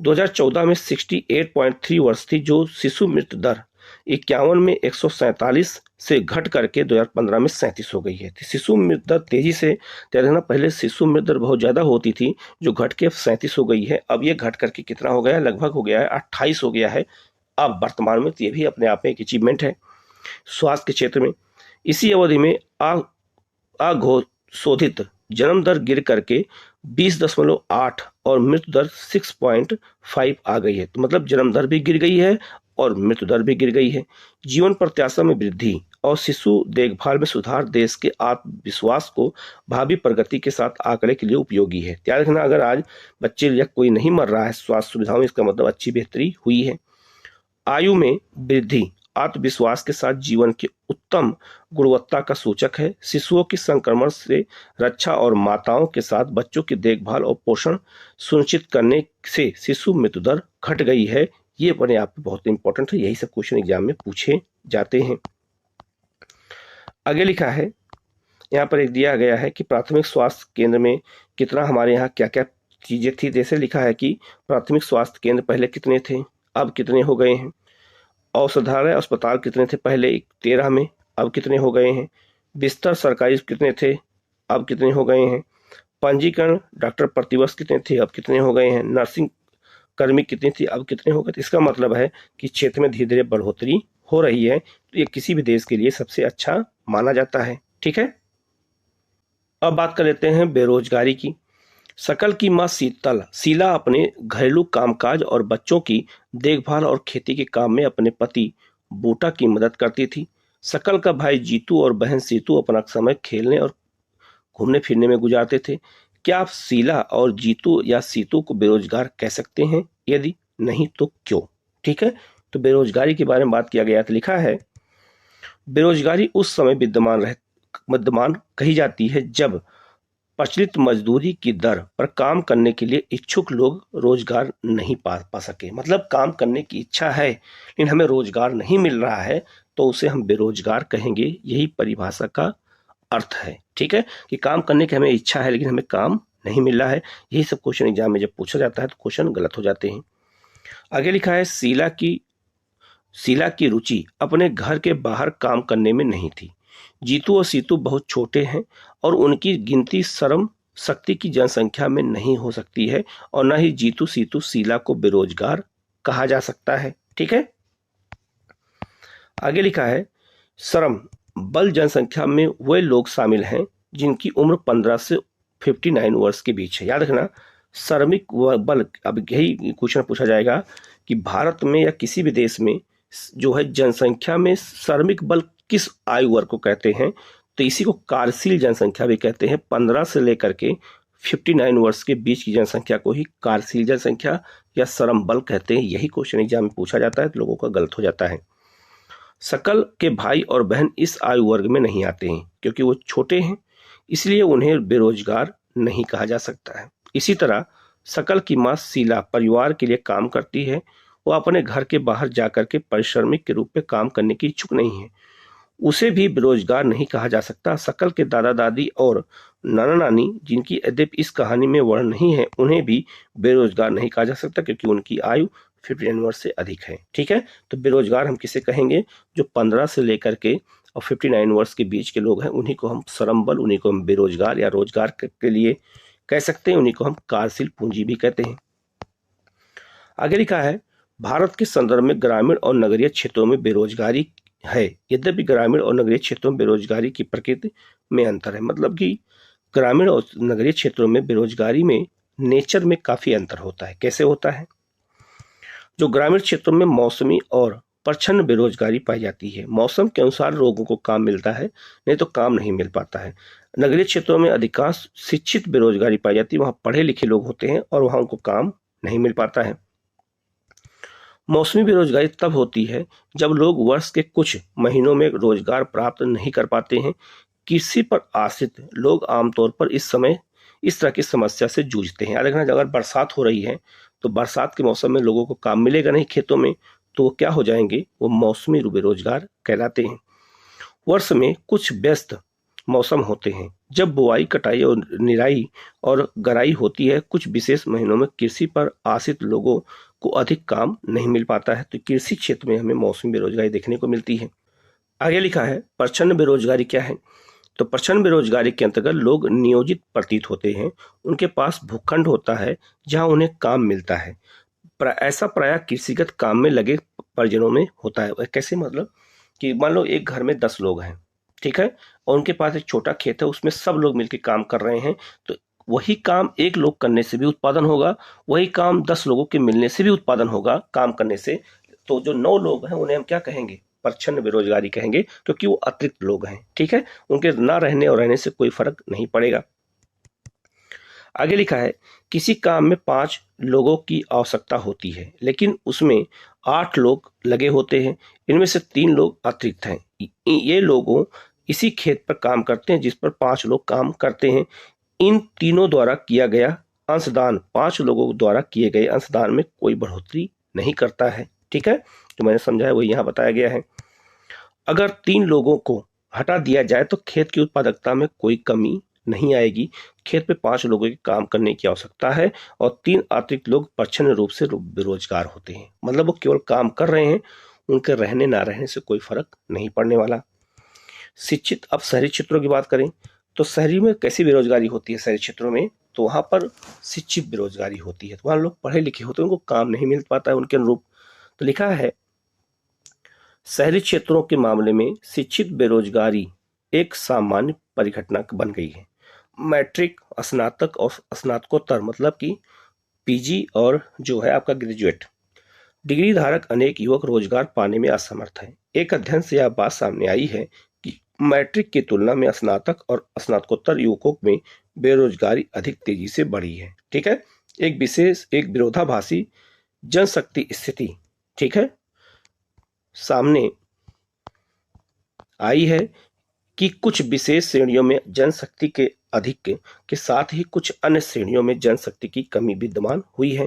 [SPEAKER 2] 2014 में 68.3 वर्ष थी, जो शिशु मृत्यु दर 51 में 147 से घट करके 2015 में 37 हो गई है। तो शिशु मृत्यु दर तेजी से देखना, पहले शिशु मृत्यु दर बहुत ज्यादा होती थी जो घट के 37 हो गई है। अब ये घट करके कितना हो गया है, लगभग हो गया है 28 हो गया है अब वर्तमान में। तो ये भी अपने आप में एक अचीवमेंट है स्वास्थ्य के क्षेत्र में। इसी अवधि में अघोषित जन्म दर गिर करके 20.8 और मृत्यु दर 6.5 आ गई है। तो मतलब जन्म दर भी गिर गई है और मृत्यु दर भी गिर गई है। जीवन प्रत्याशा में वृद्धि और शिशु देखभाल में सुधार देश के आत्मविश्वास को भावी प्रगति के साथ आंकड़े के लिए उपयोगी है। याद रखना, अगर आज बच्चे या कोई नहीं मर रहा है स्वास्थ्य सुविधाओं में, इसका मतलब अच्छी बेहतरी हुई है। आयु में वृद्धि आत्मविश्वास के साथ जीवन की उत्तम गुणवत्ता का सूचक है। शिशुओं की संक्रमण से रक्षा और माताओं के साथ बच्चों की देखभाल और पोषण सुनिश्चित करने से शिशु मृत्यु दर घट गई है। ये अपने आप में बहुत इंपॉर्टेंट है, यही सब क्वेश्चन एग्जाम में पूछे जाते हैं। आगे लिखा है, यहाँ पर एक दिया गया है कि प्राथमिक स्वास्थ्य केंद्र में कितना, हमारे यहाँ क्या क्या चीजें थी। जैसे लिखा है कि प्राथमिक स्वास्थ्य केंद्र पहले कितने थे, अब कितने हो गए हैं। औषधालय अस्पताल कितने थे, पहले 13 में, अब कितने हो गए हैं। बिस्तर सरकारी कितने थे, अब कितने हो गए हैं। पंजीकरण डॉक्टर प्रतिवर्ष कितने थे, अब कितने हो गए हैं। नर्सिंग कर्मी कितनी थी, अब कितने हो गए। इसका मतलब है कि क्षेत्र में धीरे धीरे बढ़ोतरी हो रही है। तो ये किसी भी देश के लिए सबसे अच्छा माना जाता है। ठीक है, अब बात कर लेते हैं बेरोजगारी की। सकल की मां शीला अपने घरेलू कामकाज और बच्चों की देखभाल और खेती के काम में अपने पति बूटा की मदद करती थी। सकल का भाई जीतू और बहन सीतू अपना समय खेलने और घूमने फिरने में गुजारते थे। क्या आप शीला और जीतू या सीतू को बेरोजगार कह सकते हैं? यदि नहीं तो क्यों? ठीक है, तो बेरोजगारी के बारे में बात किया गया। तो लिखा है, बेरोजगारी उस समय विद्यमान कही जाती है जब प्रचलित मजदूरी की दर पर काम करने के लिए इच्छुक लोग रोजगार नहीं पा सके। मतलब काम करने की इच्छा है लेकिन हमें रोजगार नहीं मिल रहा है, तो उसे हम बेरोजगार कहेंगे। यही परिभाषा का अर्थ है। ठीक है, कि काम करने की हमें इच्छा है लेकिन हमें काम नहीं मिल रहा है। यही सब क्वेश्चन एग्जाम में जब पूछा जाता है तो क्वेश्चन गलत हो जाते हैं। आगे लिखा है, शीला की रुचि अपने घर के बाहर काम करने में नहीं थी। जीतू और सीतू बहुत छोटे हैं और उनकी गिनती श्रम शक्ति की जनसंख्या में नहीं हो सकती है, और न ही जीतू सीतू शीला को बेरोजगार कहा जा सकता है। ठीक है, आगे लिखा है, श्रम बल जनसंख्या में वे लोग शामिल हैं जिनकी उम्र 15 से 59 वर्ष के बीच है। याद रखना, श्रमिक बल, अब यही क्वेश्चन पूछा जाएगा कि भारत में या किसी भी देश में जो है जनसंख्या में श्रमिक बल किस आयु वर्ग को कहते हैं, तो इसी को कार्यशील जनसंख्या भी कहते हैं। 15 से लेकर के 59 वर्ष के बीच की जनसंख्या को ही कार्यशील जनसंख्या या श्रम बल कहते हैं। यही क्वेश्चन एग्जाम में पूछा जाता है, तो लोगों का गलत हो जाता है। शकल के भाई और बहन इस आयु वर्ग में नहीं आते हैं क्योंकि वो छोटे हैं, इसलिए उन्हें बेरोजगार नहीं कहा जा सकता है। इसी तरह शकल की मां शीला परिवार के लिए काम करती है, वो अपने घर के बाहर जाकर के पारिश्रमिक के रूप में काम करने की इच्छुक नहीं है, उसे भी बेरोजगार नहीं कहा जा सकता। शकल के दादा दादी और नाना नानी, जिनकी यद्यपि इस कहानी में वर्ण नहीं है, उन्हें भी बेरोजगार नहीं कहा जा सकता क्योंकि उनकी आयु 59 वर्ष से अधिक है। ठीक है, तो बेरोजगार हम किसे कहेंगे? जो 15 से लेकर के और 59 वर्ष के बीच के लोग हैं, उन्हीं को हम श्रम बल, उन्हीं को हम बेरोजगार या रोजगार के लिए कह सकते हैं, उन्हीं को हम कार्यशील पूंजी भी कहते हैं। आगे लिखा है, भारत के संदर्भ में ग्रामीण और नगरीय क्षेत्रों में बेरोजगारी है। यद्यपि ग्रामीण और नगरीय क्षेत्रों में बेरोजगारी की प्रकृति में अंतर है, मतलब कि ग्रामीण और नगरीय क्षेत्रों में बेरोजगारी में नेचर में काफी अंतर होता है। कैसे होता है? जो ग्रामीण क्षेत्रों में मौसमी और प्रच्छन्न बेरोजगारी पाई जाती है, मौसम के अनुसार लोगों को काम मिलता है, नहीं तो काम नहीं मिल पाता है। नगरीय क्षेत्रों में अधिकांश शिक्षित बेरोजगारी पाई जाती है, वहां पढ़े लिखे लोग होते हैं और वहां उनको काम नहीं मिल पाता है। मौसमी बेरोजगारी तब होती है जब लोग वर्ष के कुछ महीनों में रोजगार प्राप्त नहीं कर पाते हैं। कृषि पर आश्रित लोग आमतौर पर इस समय इस तरह की समस्या से जूझते हैं। याद रखना, अगर बरसात हो रही है तो बरसात के मौसम में लोगों को काम मिलेगा नहीं खेतों में, तो वो क्या हो जाएंगे? वो मौसमी बेरोजगार कहलाते हैं। वर्ष में कुछ व्यस्त मौसम होते हैं जब बुआई, कटाई और निराई और गराई होती है। कुछ विशेष महीनों में कृषि पर आश्रित लोगों को अधिक काम नहीं मिल पाता है, तो कृषि क्षेत्र में हमें मौसमी बेरोजगारी देखने को मिलती है। आगे लिखा है, प्रच्छन्न बेरोजगारी क्या है? तो प्रच्छन्न बेरोजगारी के अंतर्गत लोग नियोजित प्रतीत होते हैं, उनके पास भूखंड होता है जहां उन्हें काम मिलता है। ऐसा प्रायः कृषिगत काम में लगे परिजनों में होता है। कैसे? मतलब कि मान लो एक घर में 10 लोग हैं, ठीक है, और उनके पास एक छोटा खेत है, उसमें सब लोग मिलकर काम कर रहे हैं, तो वही काम एक लोग करने से भी उत्पादन होगा, वही काम 10 लोगों के मिलने से भी उत्पादन होगा काम करने से। तो जो 9 लोग हैं उन्हें हम क्या कहेंगे? प्रच्छन्न बेरोजगारी कहेंगे, क्योंकि वो अतिरिक्त लोग हैं। ठीक है, उनके ना रहने और रहने से कोई फर्क नहीं पड़ेगा। आगे लिखा है, किसी काम में 5 लोगों की आवश्यकता होती है, लेकिन उसमें 8 लोग लगे होते हैं, इनमें से 3 लोग अतिरिक्त हैं। ये लोगों इसी खेत पर काम करते हैं जिस पर 5 लोग काम करते हैं। इन तीनों द्वारा किया गया अंशदान 5 लोगों द्वारा किए गए अंशदान में कोई बढ़ोतरी नहीं करता है। ठीक है, जो मैंने समझाया वो यहाँ बताया गया है। अगर 3 लोगों को हटा दिया जाए तो खेत की उत्पादकता में कोई कमी नहीं आएगी। खेत पे 5 लोगों के काम करने की आवश्यकता है और 3 अतिरिक्त लोग प्रच्छन्न रूप से बेरोजगार होते हैं, मतलब वो केवल काम कर रहे हैं, उनके रहने ना रहने से कोई फर्क नहीं पड़ने वाला। शिक्षित, अब शहरी क्षेत्रों की बात करें तो शहरी में कैसी बेरोजगारी होती है? शहरी क्षेत्रों में तो वहां पर शिक्षित बेरोजगारी होती है, तो वहां लोग पढ़े लिखे होते हैं, उनको काम नहीं मिल पाता है उनके अनुरूप। तो लिखा है, शहरी क्षेत्रों के मामले में शिक्षित बेरोजगारी एक सामान्य परिघटना बन गई है। मैट्रिक, स्नातक और स्नातकोत्तर, मतलब कि पीजी और जो है आपका ग्रेजुएट डिग्री धारक अनेक युवक रोजगार पाने में असमर्थ हैं। एक अध्ययन से यह बात सामने आई है कि मैट्रिक की तुलना में स्नातक और स्नातकोत्तर युवकों में बेरोजगारी अधिक तेजी से बढ़ी है। ठीक है, एक विरोधाभासी जनशक्ति स्थिति, ठीक है, सामने आई है कि कुछ विशेष श्रेणियों में जनशक्ति के अधिक के साथ ही कुछ अन्य श्रेणियों में जनशक्ति की कमी विद्यमान हुई है।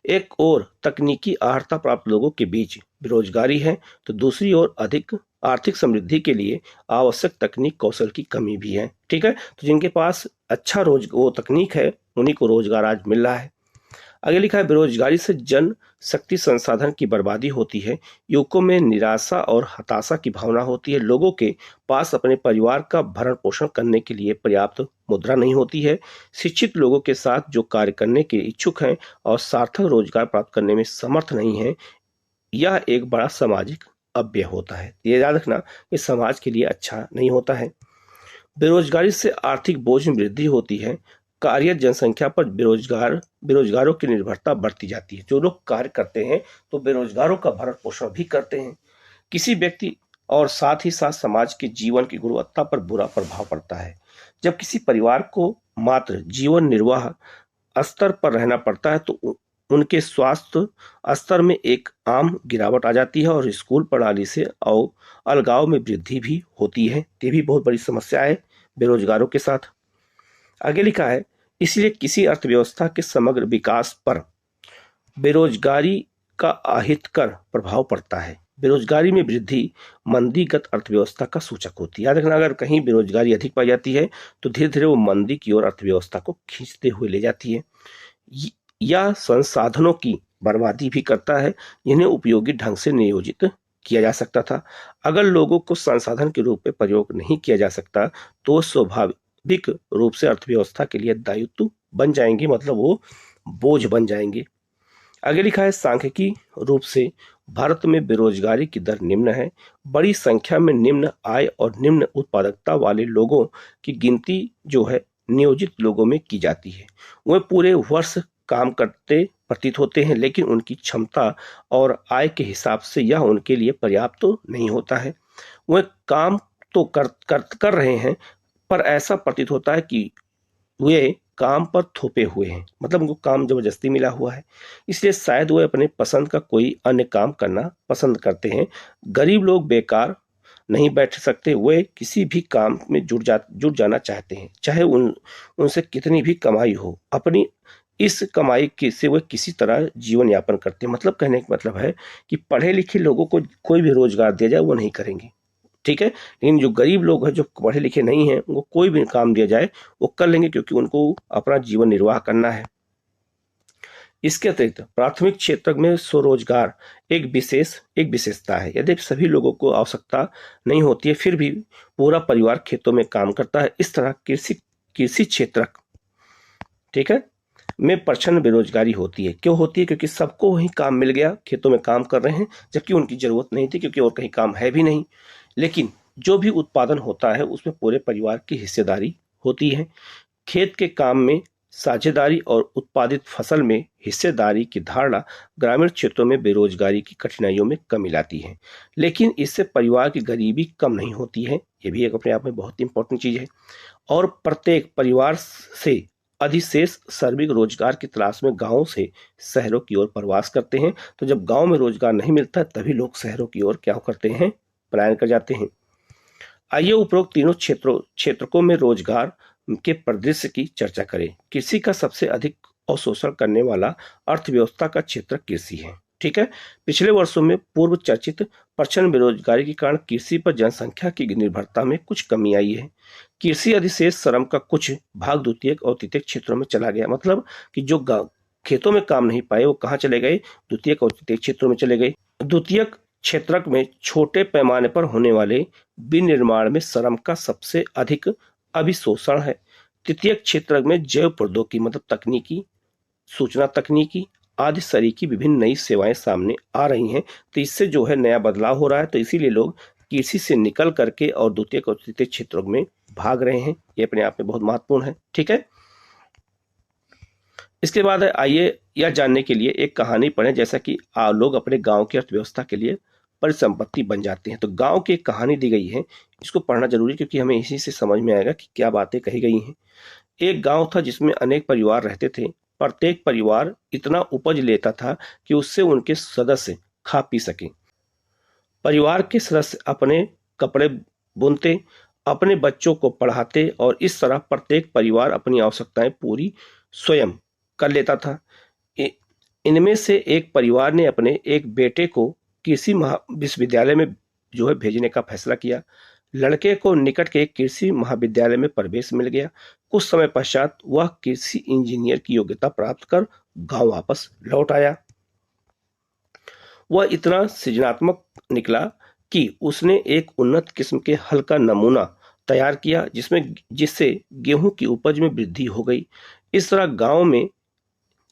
[SPEAKER 2] एक ओर तकनीकी अर्हता प्राप्त लोगों के बीच बेरोजगारी है, तो दूसरी ओर अधिक आर्थिक समृद्धि के लिए आवश्यक तकनीक कौशल की कमी भी है। ठीक है, तो जिनके पास अच्छा वो तकनीक है उन्हीं को रोजगार आज मिल रहा है। आगे लिखा है, बेरोजगारी से जन शक्ति संसाधन की बर्बादी होती है। युवकों में निराशा और हताशा की भावना होती है। लोगों के पास अपने परिवार का भरण पोषण करने के लिए पर्याप्त मुद्रा नहीं होती है। शिक्षित लोगों के साथ जो कार्य करने के इच्छुक हैं और सार्थक रोजगार प्राप्त करने में समर्थ नहीं है, यह एक बड़ा सामाजिक अव्यय होता है। ये याद रखना, ये समाज के लिए अच्छा नहीं होता है। बेरोजगारी से आर्थिक बोझ में वृद्धि होती है। कार्यरत जनसंख्या पर बेरोजगारों की निर्भरता बढ़ती जाती है। जो लोग कार्य करते हैं तो बेरोजगारों का भरण पोषण भी करते हैं। किसी व्यक्ति और साथ ही साथ समाज के जीवन की गुणवत्ता पर बुरा प्रभाव पड़ता है। जब किसी परिवार को मात्र जीवन निर्वाह स्तर पर रहना पड़ता है तो उनके स्वास्थ्य स्तर में एक आम गिरावट आ जाती है और स्कूल प्रणाली से अलगाव में वृद्धि भी होती है। ये भी बहुत बड़ी समस्या है बेरोजगारों के साथ। आगे लिखा है, इसलिए किसी अर्थव्यवस्था के समग्र विकास पर बेरोजगारी का अहितकर प्रभाव पड़ता है। बेरोजगारी में वृद्धि मंदीगत अर्थव्यवस्था का सूचक होती है। याद रखना, अगर कहीं बेरोजगारी अधिक पाई जाती है तो धीरे धीरे वो मंदी की ओर अर्थव्यवस्था को खींचते हुए ले जाती है। यह संसाधनों की बर्बादी भी करता है जिन्हें उपयोगी ढंग से नियोजित किया जा सकता था। अगर लोगों को संसाधन के रूप में प्रयोग नहीं किया जा सकता तो स्वाभाविक रूप से अर्थव्यवस्था के लिए दायित्व बन जाएंगे, मतलब वो बोझ बन जाएंगे। आगे लिखा है, सांख्यिकी रूप से भारत में बेरोजगारी की दर निम्न है। बड़ी संख्या में निम्न आय और निम्न उत्पादकता वाले लोगों की गिनती जो है नियोजित लोगों में की जाती है। वह पूरे वर्ष काम करते प्रतीत होते हैं, लेकिन उनकी क्षमता और आय के हिसाब से यह उनके लिए पर्याप्त तो नहीं होता है। वह काम तो कर रहे हैं, पर ऐसा प्रतीत होता है कि वे काम पर थोपे हुए हैं, मतलब उनको काम जबरदस्ती मिला हुआ है। इसलिए शायद वे अपने पसंद का कोई अन्य काम करना पसंद करते हैं। गरीब लोग बेकार नहीं बैठ सकते, वे किसी भी काम में जुट जाना चाहते हैं, चाहे उनसे कितनी भी कमाई हो। अपनी इस कमाई से वे किसी तरह जीवन यापन करते हैं। मतलब कहने का मतलब है कि पढ़े लिखे लोगों को कोई भी रोजगार दिया जाए वो नहीं करेंगे, ठीक है। लेकिन जो गरीब लोग हैं, जो पढ़े लिखे नहीं हैं, उनको कोई भी काम दिया जाए वो कर लेंगे, क्योंकि उनको अपना जीवन निर्वाह करना है। इसके अतिरिक्त प्राथमिक क्षेत्र में स्वरोजगार एक विशेषता है। यदि सभी लोगों को आवश्यकता नहीं होती है, फिर भी पूरा परिवार खेतों में काम करता है। इस तरह कृषि क्षेत्र, ठीक है, में प्रचंड बेरोजगारी होती है। क्यों होती है? क्योंकि सबको वही काम मिल गया, खेतों में काम कर रहे हैं, जबकि उनकी जरूरत नहीं थी, क्योंकि और कहीं काम है भी नहीं। लेकिन जो भी उत्पादन होता है उसमें पूरे परिवार की हिस्सेदारी होती है। खेत के काम में साझेदारी और उत्पादित फसल में हिस्सेदारी की धारणा ग्रामीण क्षेत्रों में बेरोजगारी की कठिनाइयों में कमी लाती है, लेकिन इससे परिवार की गरीबी कम नहीं होती है। ये भी एक अपने आप में बहुत इंपॉर्टेंट चीज है। और प्रत्येक परिवार से अधिशेष श्रमिक रोजगार की तलाश में गांवों से शहरों की ओर प्रवास करते हैं। तो जब गांव में रोजगार नहीं मिलता तभी लोग शहरों की ओर क्या करते हैं? पलायन कर जाते हैं। आइए उपरोक्त तीनों क्षेत्रकों में रोजगार के परिदृश्य की चर्चा करें। कृषि का सबसे अधिक अवशोषण करने वाला अर्थव्यवस्था का क्षेत्र कृषि है, ठीक है। पिछले वर्षों में पूर्व चर्चित प्रचंड बेरोजगारी के कारण कृषि पर जनसंख्या की निर्भरता में कुछ कमी आई है। कृषि अधिशेष श्रम का कुछ भाग द्वितीयक और तृतीयक क्षेत्रों में चला गया। मतलब कि जो खेतों में काम नहीं पाए वो कहाँ चले गए? द्वितीयक और तृतीयक क्षेत्रों में चले गए। द्वितीयक क्षेत्र में छोटे पैमाने पर होने वाले विनिर्माण में श्रम का सबसे अधिक अभिशोषण है। तृतीयक क्षेत्र में जैव प्रौद्योगिकी, मतलब तकनीकी, सूचना तकनीकी आदि सरीकी विभिन्न नई सेवाएं सामने आ रही हैं। तो इससे जो है नया बदलाव हो रहा है। तो इसीलिए लोग कृषि से निकल करके और द्वितीयक और तृतीयक क्षेत्रों में भाग रहे हैं। ये अपने आप में बहुत महत्वपूर्ण है, ठीक है। इसके बाद आइए यह जानने के लिए एक कहानी पढ़ें। जैसा कि लोग अपने गांव की अर्थव्यवस्था के लिए परिसंपत्ति बन जाते हैं। तो गांव की एक कहानी दी गई है, इसको पढ़ना जरूरी, क्योंकि हमें इसी से समझ में आएगा कि क्या बातें कही गई हैं। एक गांव था जिसमें अनेक परिवार रहते थे। प्रत्येक परिवार इतना उपज लेता था कि उससे उनके सदस्य खा पी सके। परिवार के सदस्य अपने कपड़े बुनते, अपने बच्चों को पढ़ाते और इस तरह प्रत्येक परिवार अपनी आवश्यकताएं पूरी स्वयं कर लेता था। इनमें से एक परिवार ने अपने एक बेटे को कृषि विश्वविद्यालय में जो है भेजने का फैसला किया। लड़के को निकट के कृषि महाविद्यालय में प्रवेश मिल गया। कुछ समय पश्चात वह कृषि इंजीनियर की योग्यता प्राप्त कर गांव वापस लौट आया। वह इतना सृजनात्मक निकला कि उसने एक उन्नत किस्म के हल का नमूना तैयार किया जिससे गेहूं की उपज में वृद्धि हो गई। इस तरह गांव में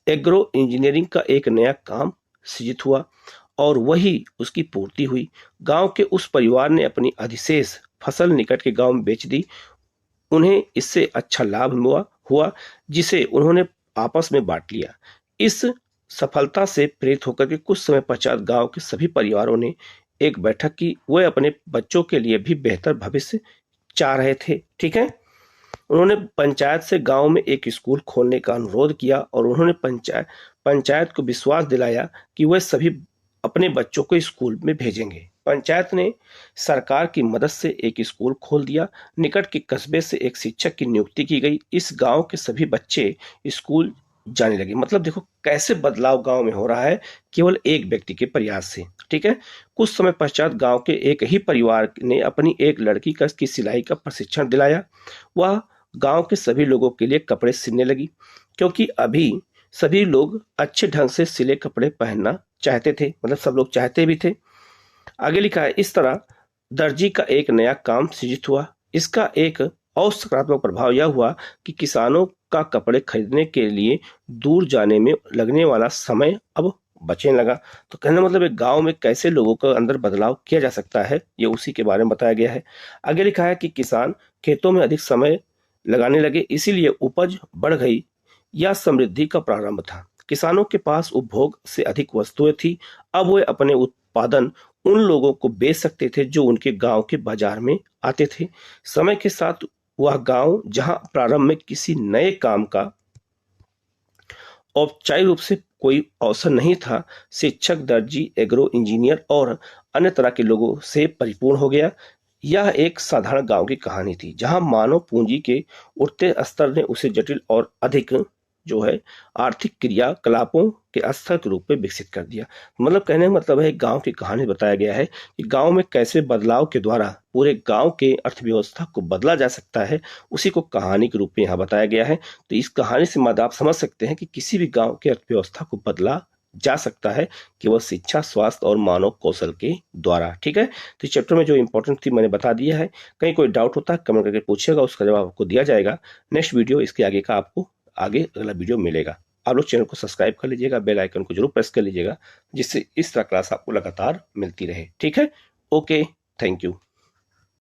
[SPEAKER 2] एग्रो इंजीनियरिंग का एक नया काम सृजित हुआ और वही उसकी पूर्ति हुई। गांव के उस परिवार ने अपनी अधिशेष फसल निकट के गांव में बेच दी। उन्हें इससे अच्छा लाभ हुआ जिसे उन्होंने आपस में बांट लिया। इस सफलता से प्रेरित होकर के कुछ समय पश्चात गांव के सभी परिवारों ने एक बैठक की। वे अपने बच्चों के लिए भी बेहतर भविष्य चाह रहे थे। ठीक है, उन्होंने पंचायत से गांव में एक स्कूल खोलने का अनुरोध किया और उन्होंने पंचायत को विश्वास दिलाया कि वे सभी अपने बच्चों को स्कूल में भेजेंगे। पंचायत ने सरकार की मदद से एक स्कूल खोल दिया। निकट के कस्बे से एक शिक्षक की नियुक्ति की गई। इस गांव के सभी बच्चे स्कूल जाने लगे। मतलब देखो कैसे बदलाव गांव में हो रहा है केवल एक व्यक्ति के प्रयास से। ठीक है, कुछ समय पश्चात गांव के एक ही परिवार ने अपनी एक लड़की की सिलाई का प्रशिक्षण दिलाया। वह गांव के सभी लोगों के लिए कपड़े सिलने लगी, क्योंकि अभी सभी लोग अच्छे ढंग से सिले कपड़े पहनना चाहते थे। मतलब सब लोग चाहते भी थे। आगे लिखा है, इस तरह दर्जी का एक नया काम सृजित हुआ। इसका एक और सकारात्मक प्रभाव यह हुआ कि किसानों का कपड़े खरीदने के लिए दूर जाने में लगने वाला समय अब बचने लगा। तो कहने मतलब एक गांव में कैसे लोगों के अंदर बदलाव किया जा सकता है, ये उसी के बारे में बताया गया है। आगे लिखा है कि किसान खेतों में अधिक समय लगाने लगे, इसीलिए उपज बढ़ गई। यह समृद्धि का प्रारंभ था। किसानों के पास उपभोग से अधिक वस्तुएं थी। अब वे अपने उत्पादन उन लोगों को बेच सकते थे जो उनके गांव के बाजार में आते थे। समय के साथ वह गांव जहां प्रारंभ में किसी नए काम का औपचारिक रूप से कोई अवसर नहीं था, शिक्षक, दर्जी, एग्रो इंजीनियर और अन्य तरह के लोगों से परिपूर्ण हो गया। यह एक साधारण गांव की कहानी थी जहां मानव पूंजी के उठते स्तर ने उसे जटिल और अधिक जो है आर्थिक क्रियाकलापों के स्तर के रूप में विकसित कर दिया। मतलब कहने का मतलब है गांव की कहानी बताया गया है कि गांव में कैसे बदलाव के द्वारा पूरे गांव के अर्थव्यवस्था को बदला जा सकता है, उसी को कहानी के रूप में यहाँ बताया गया है। तो इस कहानी से मद आप समझ सकते हैं कि किसी भी गांव की अर्थव्यवस्था को बदला जा सकता है केवल शिक्षा, स्वास्थ्य और मानव कौशल के द्वारा। ठीक है, तो इस चैप्टर में जो इंपॉर्टेंट थी मैंने बता दिया है। कहीं कोई डाउट होता है कमेंट करके पूछिएगा, उसका जवाब आपको दिया जाएगा। नेक्स्ट वीडियो इसके आगे का आपको आगे अगला वीडियो मिलेगा। आप लोग चैनल को सब्सक्राइब कर लीजिएगा, बेल आइकन को जरूर प्रेस कर लीजिएगा, जिससे इस तरह क्लास आपको लगातार मिलती रहे। ठीक है, ओके, थैंक यू।